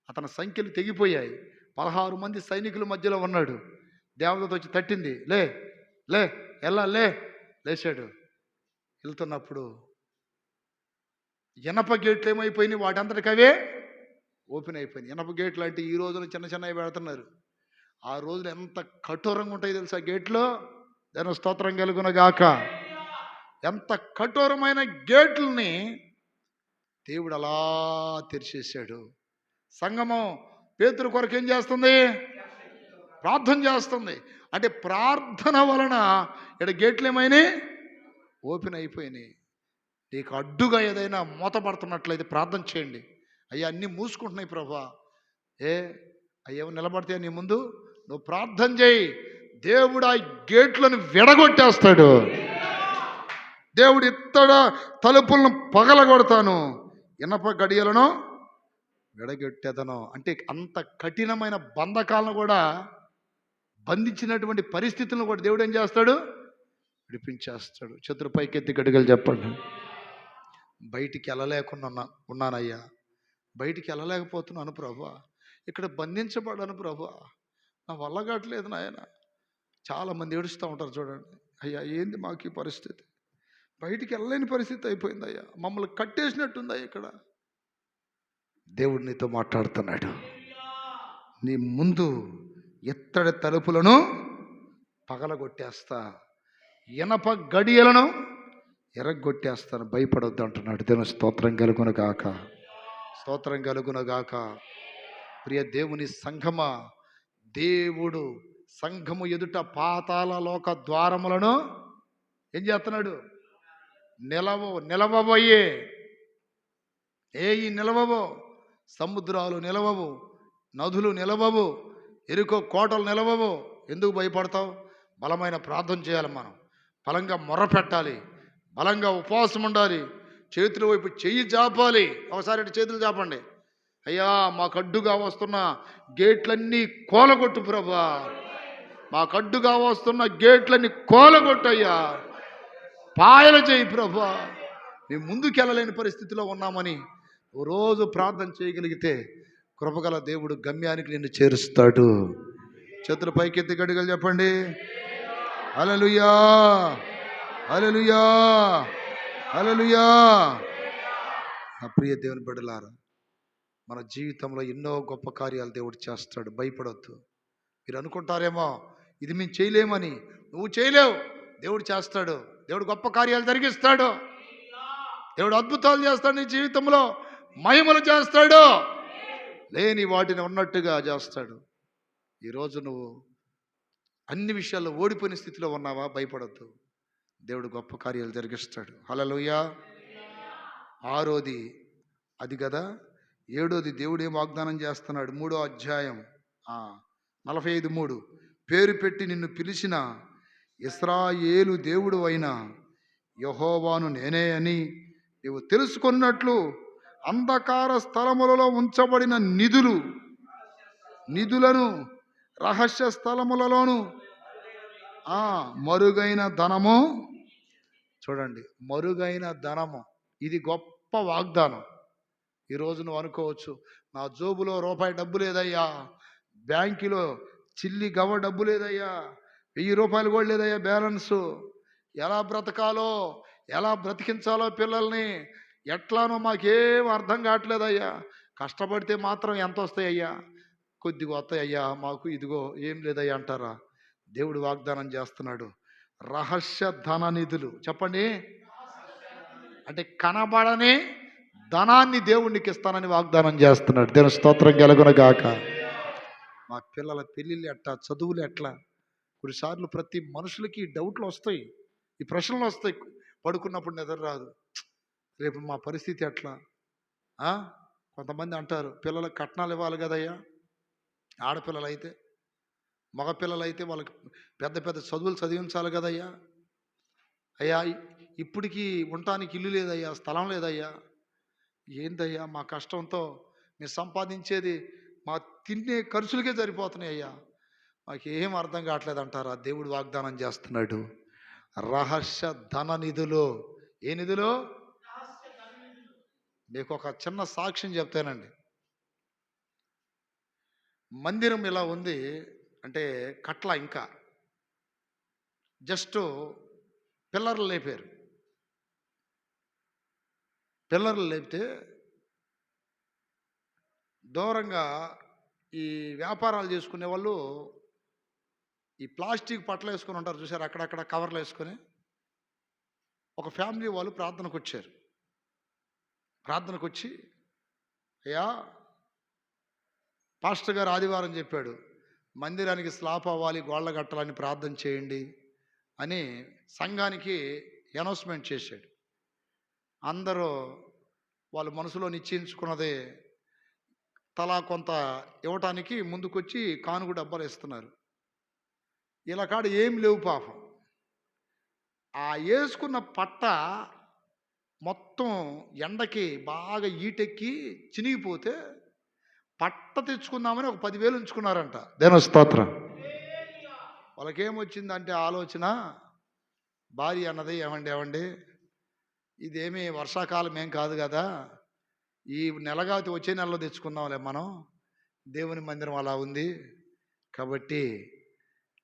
అతని సంఖ్యలు తెగిపోయాయి. 16 మంది సైనికుల మధ్యలో ఉన్నాడు. దేవదూత వచ్చి తట్టింది, లే లే లే లేచాడు. వెళ్తున్నప్పుడు ఇనప గేట్లు ఏమైపోయినాయి, వాటంతటికవే ఓపెన్ అయిపోయినాయి. ఇనప గేట్లు అంటే ఈ రోజున చిన్న చిన్నవి పెడుతున్నారు. ఆ రోజులు ఎంత కఠోరంగా ఉంటాయి తెలుసా గేట్లు. దాని స్తోత్రం కలుగునగాక. ఎంత కఠోరమైన గేట్లని దేవుడు అలా తెరిచేశాడు. సంగమం పేతురు కొరకు ఏం చేస్తుంది? ప్రార్థన చేస్తుంది. అంటే ప్రార్థన వలన ఇక్కడ గేట్లు ఏమైనాయి? ఓపెన్ అయిపోయినాయి. నీకు అడ్డుగా ఏదైనా మూతపడుతున్నట్లయితే ప్రార్థన చేయండి. అయ్యా అన్నీ మూసుకుంటున్నాయి ప్రభా, అయ్యా నిలబడితే నీ ముందు నువ్వు ప్రార్థన చేయి. దేవుడు ఆ గేట్లను విడగొట్టేస్తాడు. దేవుడు ఇత్తడ తలుపులను పగలగొడతాను, ఇనప గడియలను విడగొట్టేదను. అంటే అంత కఠినమైన బంధకాలను కూడా, బంధించినటువంటి పరిస్థితులను కూడా దేవుడు ఏం చేస్తాడు? విడిపించేస్తాడు. చేతులు పైకెత్తి గడిగలు చెప్పండి. బయటికి వెళ్ళలేకుండా ఉన్నానయ్యా, బయటికి వెళ్ళలేకపోతున్నాను ప్రభా, ఇక్కడ బంధించబడ్డాను ప్రభా, నా వల్ల కావట్లేదు నాయన. చాలామంది ఏడుస్తూ ఉంటారు చూడండి. అయ్యా ఏంది మాకు ఈ పరిస్థితి, బయటికి వెళ్ళలేని పరిస్థితి అయిపోయింది అయ్యా, మమ్మల్ని కట్టేసినట్టుందయ్యా. ఇక్కడ దేవుడు నీతో మాట్లాడుతున్నాడు. నీ ముందు ఇత్తడి తలుపులను పగలగొట్టేస్తా, ఇనప గడియలను ఎరగొట్టేస్తాను, భయపడొద్దు అంటున్నాడు. దేవుని స్తోత్రం కలుగునగాక. స్తోత్రం కలుగునగాక. ప్రియ దేవుని సంఘమా, దేవుడు సంఘము ఎదుట పాతాళ లోక ద్వారములను ఏం చేస్తున్నాడు? నిలవబోయే ఈ నిలవవు, సముద్రాలు నిలవవు, నదులు నిలవవు, ఎరుకో కోటలు నిలవవు. ఎందుకు భయపడతావు? బలమైన ప్రార్థన చేయాలి. మనం బలంగా మొర్ర పెట్టాలి, బలంగా ఉపవాసం ఉండాలి, చేతుల వైపు చెయ్యి చాపాలి. ఒకసారి చేతులు చాపండి. అయ్యా మాకు అడ్డుగా వస్తున్న గేట్లన్నీ కోలగొట్టు ప్రభా, మాకు అడ్డుగా వస్తున్న గేట్లన్నీ కోలగొట్టయ్యా, పాయలు చేయి ప్రభా. మేము ముందుకెళ్ళలేని పరిస్థితిలో ఉన్నామని రోజు ప్రార్థన చేయగలిగితే కృపగల దేవుడు గమ్యానికి నిన్ను చేరుస్తాడు. చేతుల పైకెత్తి గడిగలు చెప్పండి. హల్లెలూయా, హల్లెలూయా, హల్లెలూయా. నా ప్రియ దేవుని బిడ్డలారా, మన జీవితంలో ఎన్నో గొప్ప కార్యాలు దేవుడు చేస్తాడు. భయపడొద్దు. మీరు అనుకుంటారేమో ఇది మేము చేయలేమని. నువ్వు చేయలేవు, దేవుడు చేస్తాడు. దేవుడు గొప్ప కార్యాలు జరిగిస్తాడు. దేవుడు అద్భుతాలు చేస్తాడు. నీ జీవితంలో మహిమలు చేస్తాడు. లేని వాటిని ఉన్నట్టుగా చేస్తాడు. ఈరోజు నువ్వు అన్ని విషయాల్లో ఓడిపోయిన స్థితిలో ఉన్నావా? భయపడొద్దు, దేవుడు గొప్ప కార్యాలు జరిగిస్తాడు. హల్లెలూయా. 6వది అది కదా. 7వది దేవుడు ఏం వాగ్దానం చేస్తున్నాడు? 3వ అధ్యాయం 45:3. పేరు పెట్టి నిన్ను పిలిచిన ఇశ్రాయేలు దేవుడు అయిన యెహోవాను నేనే అని నీవు తెలుసుకున్నట్లు అంధకార స్థలములలో ఉంచబడిన నిధులను రహస్య స్థలములలోను మరుగైన ధనము. చూడండి, మరుగైన ధనము. ఇది గొప్ప వాగ్దానం. ఈరోజు నువ్వు అనుకోవచ్చు, నా జోబులో రూపాయి డబ్బు లేదయ్యా, బ్యాంకులో చిల్లి గవ్వ డబ్బు లేదయ్యా, 1000 రూపాయలు కూడా లేదయ్యా బ్యాలెన్సు, ఎలా బ్రతకాలో, ఎలా బ్రతికించాలో పిల్లల్ని, ఎట్లానో మాకేం అర్థం కావట్లేదయ్యా. కష్టపడితే మాత్రం ఎంత వస్తాయ్యా? కొద్దిగా వస్తాయ్యా, మాకు ఇదిగో ఏం లేదయ్యా అంటారా? దేవుడు వాగ్దానం చేస్తున్నాడు, రహస్య ధన నిధులు. చెప్పండి. అంటే కనబడని ధనాన్ని దేవునికి ఇస్తానని వాగ్దానం చేస్తున్నాడు. దేవుని స్తోత్రం కలుగునగాక. మా పిల్లల పెళ్ళిళ్ళు ఎట్లా, చదువులు ఎట్లా? కొన్నిసార్లు ప్రతి మనుషులకి డౌట్లు వస్తాయి, ఈ ప్రశ్నలు వస్తాయి. పడుకున్నప్పుడు నిద్ర రాదు, రేపు మా పరిస్థితి ఎట్లా? ఆ? కొంతమంది అంటారు, పిల్లలకు కట్నాలు ఇవ్వాలి కదయ్యా, ఆడపిల్లలైతే. మగపిల్లలైతే వాళ్ళకి పెద్ద పెద్ద చదువులు చదివించాలి కదయ్యా. అయ్యా, ఇప్పటికీ ఉండటానికి ఇల్లు లేదయ్యా, స్థలం లేదయ్యా. ఏందయ్యా, మా కష్టంతో మీరు సంపాదించేది మా తినే ఖర్చులకే సరిపోతున్నాయి అయ్యా, మాకేం అర్థం కావట్లేదు అంటారా? దేవుడు వాగ్దానం చేస్తున్నాడు, రహస్య ధన నిధులు. ఏ నిధులు? మీకు ఒక చిన్న సాక్ష్యం చెప్తానండి. మందిరం ఇలా ఉంది అంటే కట్ల ఇంకా జస్ట్ పిల్లర్లు లేపారు. పిల్లర్లు లేపితే దూరంగా ఈ వ్యాపారాలు చేసుకునే వాళ్ళు ఈ ప్లాస్టిక్ పట్టలు వేసుకొని ఉంటారు చూసారు, అక్కడక్కడ కవర్లు వేసుకొని. ఒక ఫ్యామిలీ వాళ్ళు ప్రార్థనకు వచ్చారు. ప్రార్థనకు వచ్చి, అయ్యా పాస్టర్ గారు ఆదివారం చెప్పాడు, మందిరానికి స్లాప్ అవ్వాలి, గోళ్ళ కట్టాలని ప్రార్థన చేయండి అని సంఘానికి అనౌన్స్మెంట్ చేశాడు. అందరూ వాళ్ళు మనసులో నిశ్చయించుకున్నదే తలా కొంత ఇవ్వటానికి ముందుకొచ్చి కానుక డబ్బాలు ఇస్తున్నారు. ఇలా కాడ ఏం లేవు పాపం. ఆ వేసుకున్న పట్ట మొత్తం ఎండకి బాగా ఈటెక్కి చినిగిపోతే పట్ట తెచ్చుకుందామని ఒక 10,000 ఉంచుకున్నారంట. దేవుని స్తోత్రం. వాళ్ళకేమొచ్చిందంటే ఆలోచన, భార్య అన్నది, ఏమండి ఇదేమీ వర్షాకాలం ఏం కాదు కదా, ఈ నెలగాతి వచ్చే నెలలో తెచ్చుకుందాంలే మనం, దేవుని మందిరం అలా ఉంది కాబట్టి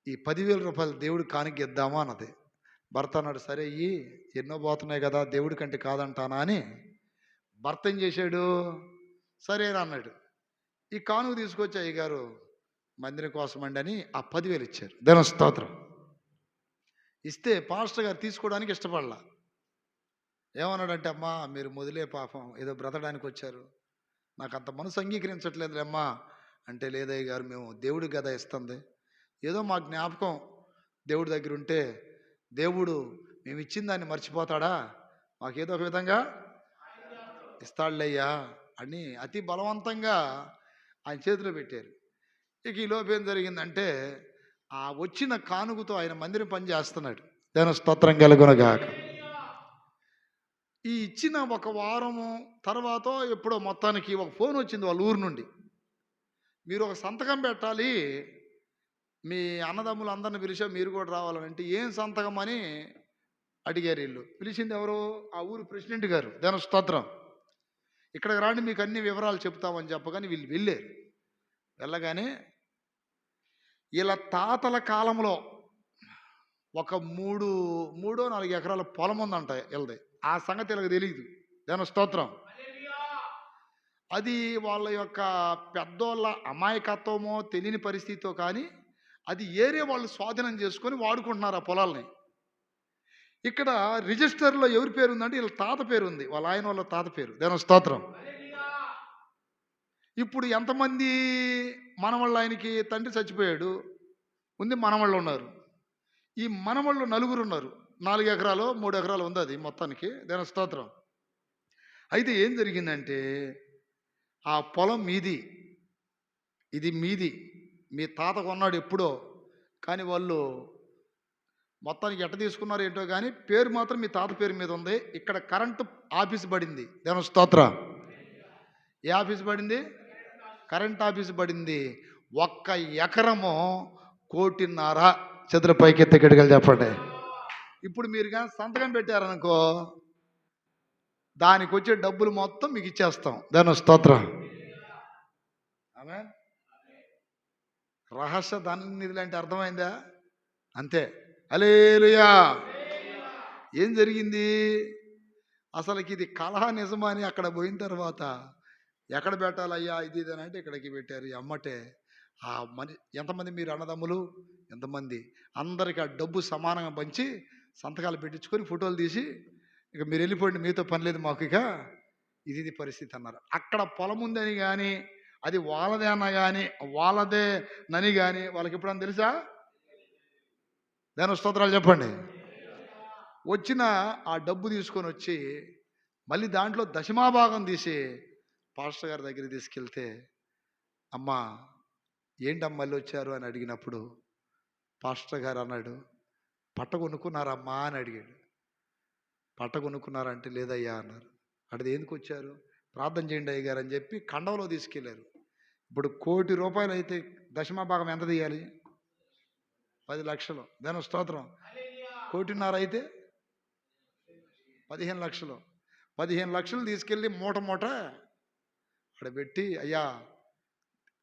ఈ 10,000 రూపాయలు దేవుడు కానుక ఇద్దామా అన్నది. భర్త అన్నాడు, సరే ఇయ్యి, ఎన్నో పోతున్నాయి కదా, దేవుడి కంటే కాదంటానా అని. భర్త ఏం చేశాడు, సరేనా అన్నాడు. ఈ కానుక తీసుకొచ్చి అయ్యగారు మందిరం కోసమండి అని ఆ 10,000 ఇచ్చారు. దేవుని స్తోత్రం. ఇస్తే పాస్టర్ గారు తీసుకోవడానికి ఇష్టపడలా. ఏమన్నాడంటే, అమ్మా మీరు మొదలే పాపం ఏదో బ్రతడానికి వచ్చారు, నాకు అంత మనసు అంగీకరించట్లేదు అమ్మా అంటే, లేదయ్య గారు మేము దేవుడికి కదా ఇస్తుంది, ఏదో మా జ్ఞాపకం దేవుడి దగ్గర ఉంటే దేవుడు మేము ఇచ్చిన దాన్ని మర్చిపోతాడా, మాకేదో ఒక విధంగా ఇస్తాడులేయ్యా అని అతి బలవంతంగా ఆయన చేతిలో పెట్టారు. ఇక ఈ లోపు ఏం జరిగిందంటే, ఆ వచ్చిన కానుకతో ఆయన మందిరం పని చేస్తున్నాడు. దేవుని స్తోత్రం కలుగునుగాక. ఈ ఇచ్చిన ఒక వారము తర్వాత ఎప్పుడో మొత్తానికి ఒక ఫోన్ వచ్చింది వాళ్ళ ఊరు నుండి, మీరు ఒక సంతకం పెట్టాలి, మీ అన్నదమ్ములు అందరిని పిలిచా మీరు కూడా రావాలంటే. ఏం సంతకం అని అడిగారు. వీళ్ళు పిలిచింది ఎవరు? ఆ ఊరు ప్రెసిడెంట్ గారు. దేవుని స్తోత్రం. ఇక్కడికి రాండి మీకు అన్ని వివరాలు చెప్తామని చెప్పగానే వీళ్ళు వెళ్ళారు. వెళ్ళగానే వీళ్ళ తాతల కాలంలో ఒక 3-4 ఎకరాల పొలం ఉందంట వీళ్ళది. ఆ సంగతి వీళ్ళకి తెలియదు. దేవుని స్తోత్రం. అది వాళ్ళ యొక్క పెద్దోళ్ళ అమాయకత్వమో తెలియని పరిస్థితితో కానీ అది ఏరియా వాళ్ళు స్వాధీనం చేసుకొని వాడుకుంటున్నారు ఆ పొలాల్ని. ఇక్కడ రిజిస్టర్లో ఎవరి పేరు ఉందంటే వీళ్ళ తాత పేరు ఉంది, వాళ్ళ ఆయన వాళ్ళ తాత పేరు. దేవుని స్తోత్రం. ఇప్పుడు ఎంతమంది మనవాళ్ళు, ఆయనకి తండ్రి చచ్చిపోయాడు, ఉంది మనవాళ్ళు ఉన్నారు. ఈ మనవాళ్ళు 4 ఉన్నారు. 4 ఎకరాలు 3 ఎకరాలు ఉంది అది మొత్తానికి. దేవుని స్తోత్రం. అయితే ఏం జరిగిందంటే, ఆ పొలం మీది, ఇది మీది, మీ తాత కొన్నాడు ఎప్పుడో, కానీ వాళ్ళు మొత్తానికి ఎట్ట తీసుకున్నారు ఏంటో కానీ పేరు మాత్రం మీ తాత పేరు మీద ఉంది. ఇక్కడ కరెంటు ఆఫీస్ పడింది. దేవుని స్తోత్రం. ఏ ఆఫీస్ పడింది? కరెంట్ ఆఫీస్ పడింది. 1 ఎకరము 1,50,00,000. చదురు పైకి ఎత్తికెట్టుకెళ్ళి చెప్పండి. ఇప్పుడు మీరు కానీ సంతకం పెట్టారనుకో, దానికి వచ్చే డబ్బులు మొత్తం మీకు ఇచ్చేస్తాం. దేవుని స్తోత్రం. ఆమేన్. రహస్య ధన నిధులు అంటే అర్థమైందా? అంతే. హల్లెలూయా. ఏం జరిగింది అసలుకి? ఇది కలహ నిజమా అని అక్కడ పోయిన తర్వాత, ఎక్కడ పెట్టాలయ్యా ఇది ఇది అంటే ఇక్కడికి పెట్టారు. అమ్మటే ఆ ఎంతమంది మీరు అన్నదమ్ములు, ఎంతమంది, అందరికి ఆ డబ్బు సమానంగా పంచి సంతకాలు పెట్టించుకొని ఫోటోలు తీసి, ఇక మీరు వెళ్ళిపోండి, మీతో పని లేదు మాకు, ఇక ఇది పరిస్థితి అన్నారు. అక్కడ పొలం ఉందని కానీ అది వాళ్ళదే అన్న కానీ వాళ్ళదే నని కానీ వాళ్ళకి ఎప్పుడన్నా తెలుసా? దేవుని స్తోత్రాలు చెప్పండి. వచ్చిన ఆ డబ్బు తీసుకొని వచ్చి మళ్ళీ దాంట్లో దశమాభాగం తీసి పాస్టర్ గారి దగ్గరికి తీసుకెళ్తే, అమ్మా ఏంటమ్మా మళ్ళీ వచ్చారు అని అడిగినప్పుడు పాస్టర్ గారు అన్నాడు, పట్ట కొనుక్కున్నారమ్మా అని అడిగాడు. పట్ట కొనుక్కున్నారంటే లేదయ్యా అన్నారు. అడిది ఎందుకు వచ్చారు? ప్రార్థన చేయండి అయ్య గారు అని చెప్పి కండంలో తీసుకెళ్ళారు. ఇప్పుడు ₹1,00,00,000 అయితే దశమభాగం ఎంత తీయాలి? 10 లక్షలు. దాని స్తోత్రం. 1,50,00,000 అయితే 15 లక్షలు. 15 లక్షలు తీసుకెళ్ళి మూట మూట అక్కడ పెట్టి, అయ్యా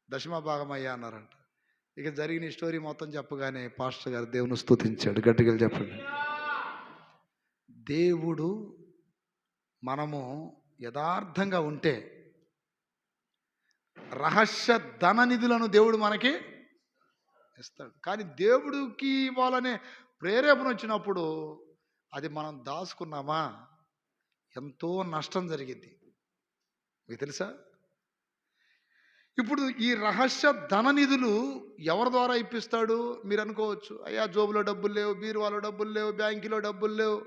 దశమభాగం అయ్యా అన్నారంట. ఇక జరిగిన స్టోరీ మొత్తం చెప్పగానే పాస్టర్ గారు దేవుని స్తుతించాడు. గట్టిగా చెప్పండి. దేవుడు మనము యథార్థంగా ఉంటే రహస్య ధన నిధులను దేవుడు మనకి ఇస్తాడు. కానీ దేవుడికి ఇవ్వాలనే ప్రేరేపణ వచ్చినప్పుడు అది మనం దాచుకున్నామా ఎంతో నష్టం జరిగింది. మీకు తెలుసా? ఇప్పుడు ఈ రహస్య ధన నిధులు ఎవరి ద్వారా ఇప్పిస్తాడు? మీరు అనుకోవచ్చు, అయ్యా జోబులో డబ్బులు లేవు, బీరువాలో డబ్బులు లేవు, బ్యాంకులో డబ్బులు లేవు,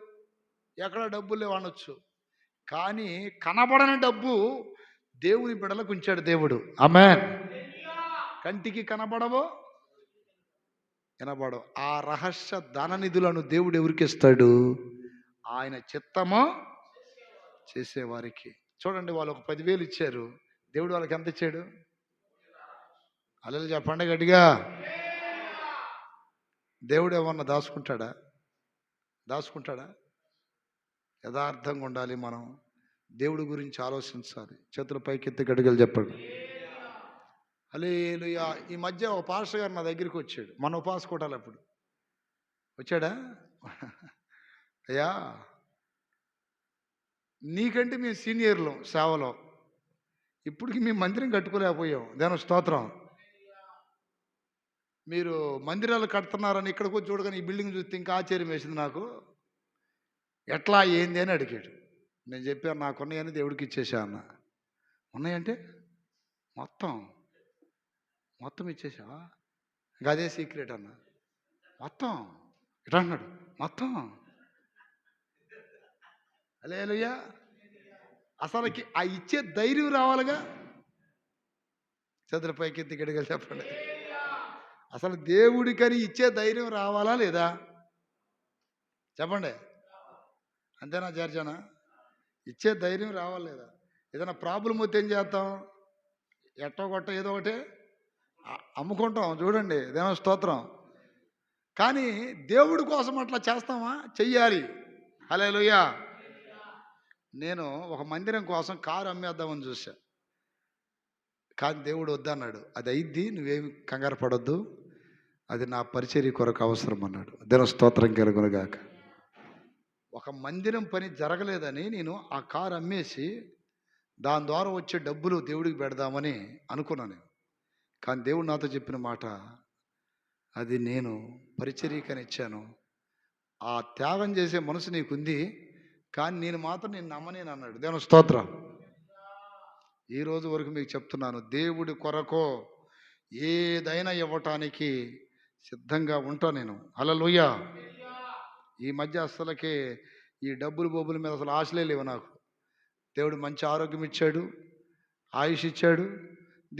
ఎక్కడ డబ్బులు లేవు అనొచ్చు. కానీ కనబడని డబ్బు దేవుని బిడ్డలకు ఉంచాడు దేవుడు. ఆమేన్. కంటికి కనబడవో వినబడవు ఆ రహస్య ధన నిధులను దేవుడు ఎవరికి ఇస్తాడు? ఆయన చిత్తము చేసేవారికి. చూడండి, వాళ్ళు ఒక 10,000 ఇచ్చారు, దేవుడు వాళ్ళకి ఎంత ఇచ్చాడు? హల్లెలూయా చెప్పండి గట్టిగా. దేవుడు ఏమన్నా దాచుకుంటాడా? యథార్థంగా ఉండాలి. మనం దేవుడి గురించి ఆలోచించాలి. చేతుల పైకెత్తి గట్టిగా చెప్పండి. హల్లెలూయా. ఈ మధ్య ఒక పాస్టర్ గారు నా దగ్గరికి వచ్చాడు. మన ఉపాసకోటాలు అప్పుడు వచ్చాడా? అయ్యా నీకంటే మేము సీనియర్లు సేవలో, ఇప్పటికి మేము మందిరం కట్టుకోలేకపోయాం. దేవుని స్తోత్రం. మీరు మందిరాలు కడుతున్నారని ఇక్కడికి వచ్చి చూడగానే ఈ బిల్డింగ్ చూస్తే ఇంకా ఆశ్చర్యం వేసింది నాకు. ఎట్లా ఏంది అని అడిగాడు. నేను చెప్పాను, నాకున్నాయని దేవుడికి ఇచ్చేసా అన్న. ఉన్నాయంటే మొత్తం ఇచ్చేసావా? ఇంకా అదే సీక్రెట్ అన్న. మొత్తం ఇట్లా అన్నాడు, మొత్తం. హల్లెలూయా. అసలుకి ఆ ఇచ్చే ధైర్యం రావాలిగా. చేతుల పైకెత్తి గట్టిగా చెప్పండి. అసలు దేవుడికని ఇచ్చే ధైర్యం రావాలా లేదా? చెప్పండి. అంతేనా చేర్చానా? ఇచ్చే ధైర్యం రావాలి లేదా? ఏదైనా ప్రాబ్లం వస్తే ఏం చేస్తాం? ఎట్టో కొట్ట ఏదో ఒకటి అమ్ముకుంటాం. చూడండి, దేవుని స్తోత్రం. కానీ దేవుడి కోసం అట్లా చేస్తామా? చెయ్యాలి. హల్లెలూయా. నేను ఒక మందిరం కోసం కారు అమ్మేద్దామని చూసా, కానీ దేవుడు వద్దన్నాడు. అది అయిద్ది, నువ్వేమి కంగారు పడొద్దు, అది నా పరిచర్య కొరకు అవసరం అన్నాడు. దేవుని స్తోత్రం కలుగునుగాక. ఒక మందిరం పని జరగలేదని నేను ఆ కారు అమ్మేసి దాని ద్వారా వచ్చే డబ్బులు దేవుడికి పెడదామని అనుకున్నాను. కానీ దేవుడు నాతో చెప్పిన మాట, అది నేను పరిచర్యకని ఇచ్చాను. ఆ త్యాగం చేసే మనసు నీకుంది, కానీ నేను మాత్రం నేను నమ్మనేను అన్నాడు. దేవుని స్తోత్రం. ఈ రోజు వరకు మీకు చెప్తున్నాను, దేవుడి కొరకు ఏదైనా ఇవ్వటానికి సిద్ధంగా ఉంటా నేను. హల్లెలూయా. ఈ మధ్య అసలుకి ఈ డబ్బులు బొబ్బుల మీద అసలు ఆశలే లేవు నాకు. దేవుడు మంచి ఆరోగ్యం ఇచ్చాడు, ఆయుష్ ఇచ్చాడు,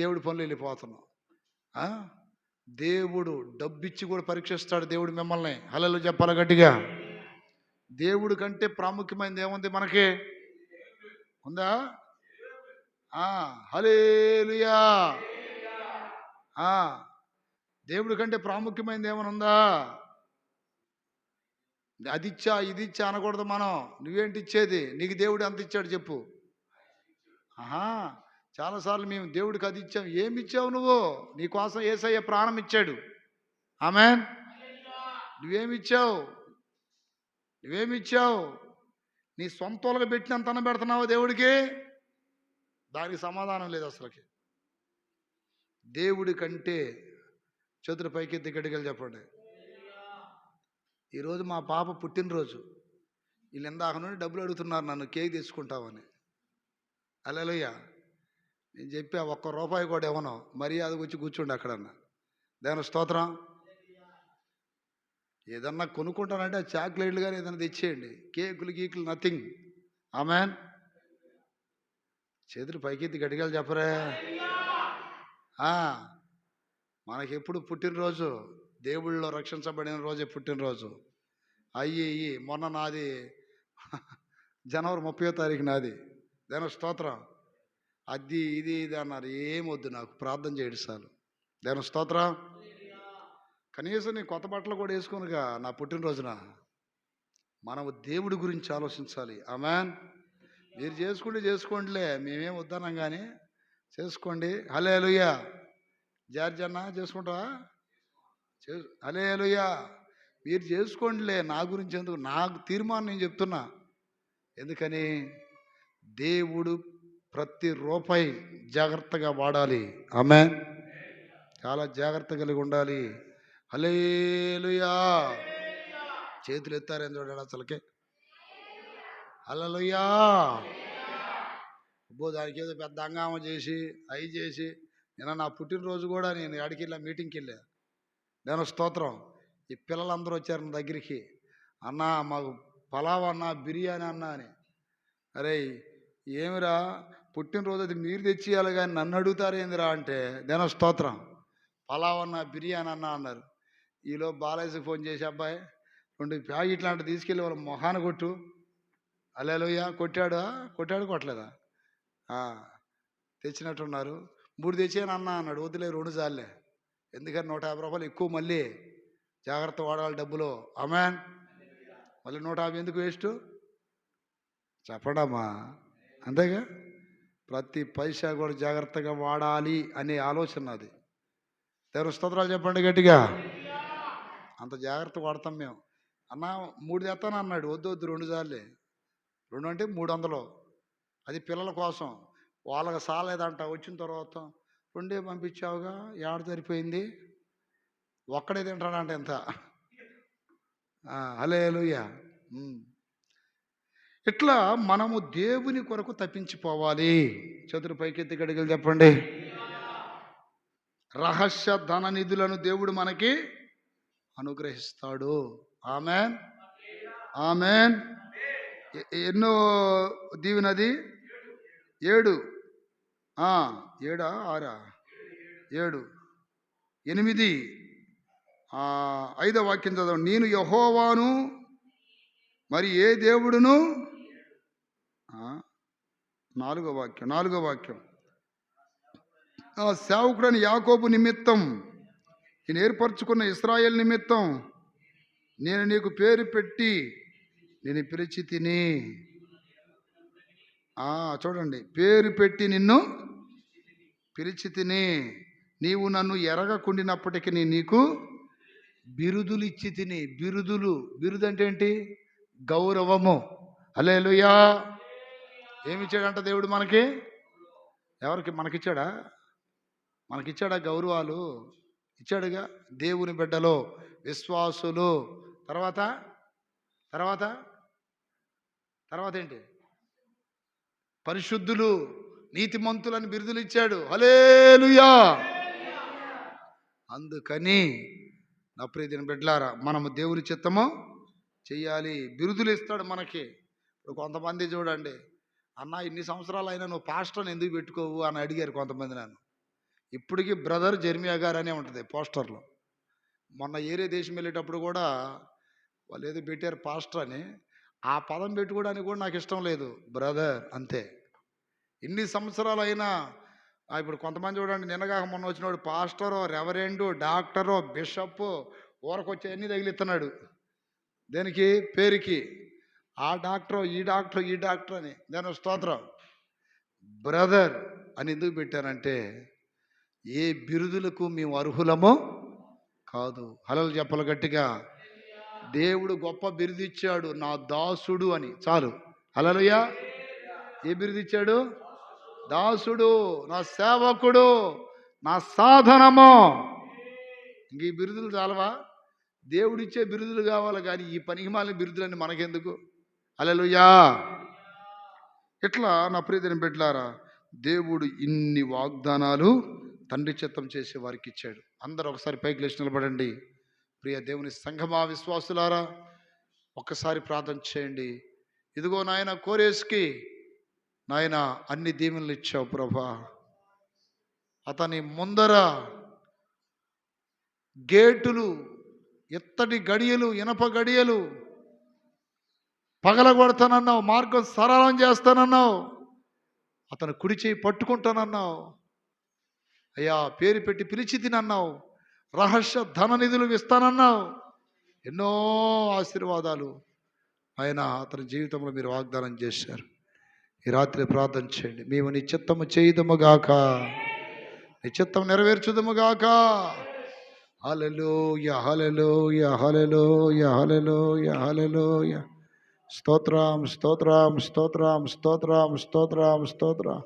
దేవుడి పనులు వెళ్ళిపోతున్నాం. దేవుడు డబ్బిచ్చి కూడా పరీక్షిస్తాడు దేవుడు మిమ్మల్ని. హల్లెలూయా చెప్పాలి గట్టిగా. దేవుడి కంటే ప్రాముఖ్యమైనది ఏముంది మనకి? ఉందా? హల్లెలూయా. దేవుడి కంటే ప్రాముఖ్యమైనది ఏమైనా ఉందా? అది ఇచ్చా ఇది ఇచ్చా అనకూడదు మనం. నువ్వేంటి ఇచ్చేది? నీకు దేవుడు ఎంత ఇచ్చాడు చెప్పు. చాలాసార్లు మేము దేవుడికి అది ఇచ్చాం. ఏమి ఇచ్చావు నువ్వు? నీకోసం యేసయ్య ప్రాణం ఇచ్చాడు. ఆమేన్. నువ్వేమిచ్చావు? నీ సొంతలుగా పెట్టినంత అన్నం పెడుతున్నావా దేవుడికి? దానికి సమాధానం లేదు అసలుకి. దేవుడి కంటే చేతుల పైకెత్తి గట్టిగా చెప్పండి. ఈరోజు మా పాప పుట్టినరోజు. వీళ్ళు ఇందాక నుండి డబ్బులు అడుగుతున్నారు నన్ను, కేక్ తీసుకుంటామని. హల్లెలూయా. నేను చెప్పా, ₹1 కూడా ఇవ్వను, మర్యాదకు వచ్చి కూర్చోండి అక్కడన్నా. దేవుని స్తోత్రం. ఏదన్నా కొనుక్కుంటానంటే చాక్లెట్లు కానీ ఏదైనా తెచ్చేయండి, కేకులు గీకులు నథింగ్. ఆమేన్. చేతులు పైకెత్తి గట్టిగా చెప్పరే. ఆ, మనకెప్పుడు పుట్టినరోజు, దేవుళ్ళలో రక్షించబడిన రోజే పుట్టినరోజు. అయ్యి మొన్న నాది జనవరి 30వ తారీఖు నాది. దేని స్తోత్రం. అది ఇది ఇది అన్నారు. ఏమొద్దు నాకు, ప్రార్థన చేయడు చాలు. దేని స్తోత్రం. కనీసం నేను కొత్త బట్టలు కూడా వేసుకోనుగా నా పుట్టినరోజున. మనము దేవుడి గురించి ఆలోచించాలి. ఆమేన్. మీరు చేసుకుంటే చేసుకోండిలే, మేమేం వద్దన్నాం కానీ చేసుకోండి. హల్లెలూయా. జార్జ్ అన్న చేసుకుంటావా? హల్లెలూయా. మీరు చేసుకోండిలే, నా గురించి ఎందుకు, నాకు తీర్మానం నేను చెప్తున్నా. ఎందుకని దేవుడు ప్రతి రూపాయి జాగ్రత్తగా వాడాలి. ఆమేన్. చాలా జాగ్రత్త కలిగి ఉండాలి. హల్లెలూయా. చేతులు ఎత్తారని చూడాలి అసలుకే. హల్లెలూయా. అబ్బో, దానికి ఏదో పెద్ద హంగామా చేసి అవి చేసి, నిన్న నా పుట్టినరోజు కూడా నేను ఎక్కడికి వెళ్ళా, మీటింగ్కి వెళ్ళా. నేను స్తోత్రం. ఈ పిల్లలందరూ వచ్చారు నా దగ్గరికి. అన్న మాకు పలావ్ అన్న, బిర్యానీ అన్న అని. అరే ఏమిరా, పుట్టినరోజు అది మీరు తెచ్చియాలి కానీ నన్ను అడుగుతారేందిరా అంటే, నేను స్తోత్రం. పలావ్ అన్న, బిర్యానీ అన్న అన్నారు. ఈలో బాలయ్యకి ఫోన్ చేసి, అబ్బాయి 2 ప్యాకెట్లు లాంటి తీసుకెళ్ళి వాళ్ళ మొహాన కొట్టు. హల్లెలూయా. కొట్టాడు కొట్టలేదా? తెచ్చినట్టున్నారు. 3 తెచ్చాను అన్న అన్నాడు. వద్దులే 2 చాలే. ఎందుకని 150 రూపాయలు ఎక్కువ, మళ్ళీ జాగ్రత్త వాడాలి డబ్బులు. ఆమేన్. మళ్ళీ 150 ఎందుకు వేస్ట్ చెప్పడమ్మా. అంతేగా, ప్రతి పైసా కూడా జాగ్రత్తగా వాడాలి అనే ఆలోచన అది. దేవుని స్తోత్రాలు చెప్పండి గట్టిగా. అంత జాగ్రత్త వాడతాం మేము. అన్న 3 తెస్తాను అన్నాడు. వద్దు 2 చాలే. 2 అంటే 300. అది పిల్లల కోసం. వాళ్ళకి సాలేదంట. వచ్చిన తర్వాత 2 పంపించావుగా, ఏడ సరిపోయింది, ఒక్కడే తింటాడంట ఎంత. హల్లెలూయా. ఇట్లా మనము దేవుని కొరకు తప్పించిపోవాలి. చేతులు పైకెత్తి గడిగలు చెప్పండి. రహస్య ధన నిధులను దేవుడు మనకి అనుగ్రహిస్తాడు. ఆమేన్. ఆమేన్. ఎన్నో దీవెనది? 7. 7 6 7 8. 5వ వాక్యం చదవండి. నేను యెహోవాను, మరి ఏ దేవుడును. 4వ వాక్యం. సేవకుడని యాకోబు నిమిత్తం, నేను ఏర్పరచుకున్న ఇశ్రాయేలు నిమిత్తం నేను నీకు పేరు పెట్టి నేను పిలిచి తిని. చూడండి, పేరు పెట్టి నిన్ను పిలిచి తిని. నీవు నన్ను ఎరగకుండినప్పటికీ నీకు బిరుదులు ఇచ్చి తిని. బిరుదు అంటే ఏంటి? గౌరవము. హల్లెలూయా. ఏమిచ్చాడంట దేవుడు మనకి? ఎవరికి? మనకిచ్చాడా గౌరవాలు? ఇచ్చాడుగా. దేవుని బిడ్డలో విశ్వాసులు. తర్వాత ఏంటి? పరిశుద్ధులు, నీతిమంతులని బిరుదులు ఇచ్చాడు. హల్లెలూయా. అందుకని నా ప్రియమైన బిడ్డలారా, మనము దేవుని చిత్తము చెయ్యాలి. బిరుదులు ఇస్తాడు మనకి. ఇప్పుడు కొంతమంది చూడండి, అన్న ఇన్ని సంవత్సరాలు అయినా నువ్వు పాస్టర్ని ఎందుకు పెట్టుకోవు అని అడిగారు కొంతమంది నన్ను. ఇప్పటికీ బ్రదర్ జెర్మియా గారు అనే ఉంటుంది పోస్టర్లో. మొన్న ఏరే దేశం వెళ్ళేటప్పుడు కూడా వాళ్ళు ఏదో పెట్టారు పాస్టర్ అని. ఆ పదం పెట్టుకోవడానికి కూడా నాకు ఇష్టం లేదు, బ్రదర్ అంతే. ఇన్ని సంవత్సరాలు అయినా ఇప్పుడు కొంతమంది చూడండి, నిన్నగాక మొన్న వచ్చినవాడు పాస్టరో, రెవరెండు, డాక్టరో, బిషప్ ఊరకొచ్చి అన్నీ తగిలిస్తున్నాడు. దేనికి? పేరుకి. ఆ డాక్టర్, ఈ డాక్టర్ అని. దాని స్తోత్రం. బ్రదర్ అని ఎందుకు పెట్టారంటే, ఏ బిరుదులకు మేము అర్హులమో కాదు. హల్లెలూయా చెప్పలు గట్టిగా. దేవుడు గొప్ప బిరుదు ఇచ్చాడు, నా దాసుడు అని. చాలు. హల్లెలూయా. ఏ బిరుదు ఇచ్చాడు? దాసుడు, నా సేవకుడు, నా సాధనము. ఇంక ఈ బిరుదులు చాలవా? దేవుడిచ్చే బిరుదులు కావాలి కానీ ఈ పనికిమాలిన బిరుదులన్నీ మనకెందుకు? హల్లెలూయా. ఇట్లా నా ప్రియమైన బిడ్డలారా, దేవుడు ఇన్ని వాగ్దానాలు తండ్రి చిత్తం చేసే వారికి ఇచ్చాడు. అందరూ ఒకసారి పైకి లేచి నిలబడండి. ప్రియ దేవుని సంఘమా, విశ్వాసులారా, ఒక్కసారి ప్రార్థన చేయండి. ఇదిగో నాయన, కోరేస్కి నాయన అన్ని దీవెనలు ఇచ్చావు ప్రభా. అతని ముందర గేటులు, ఎత్తటి గడియలు, ఇనప గడియలు పగలగొడతానన్నావు, మార్గం సరళం చేస్తానన్నావు, అతను కుడి చేయి పట్టుకుంటానన్నావు అయ్యా. పేరు పెట్టి పిలిచి తినన్నావు, రహస్య ధన నిధులు ఇస్తానన్నావు. ఎన్నో ఆశీర్వాదాలు ఆయన అతని జీవితంలో మీరు వాగ్దానం చేశారు. ఈ రాత్రి ప్రార్థన చేయండి. మేము నీ చిత్తము చేయుదుముగాక, నీ చిత్తం నెరవేర్చుదుముగాక. హల్లెలూయా, హల్లెలూయా, హల్లెలూయా, హల్లెలూయా, హల్లెలూయా. స్తోత్రం, స్తోత్రం, స్తోత్రం, స్తోత్రం, స్తోత్రం, స్తోత్రం.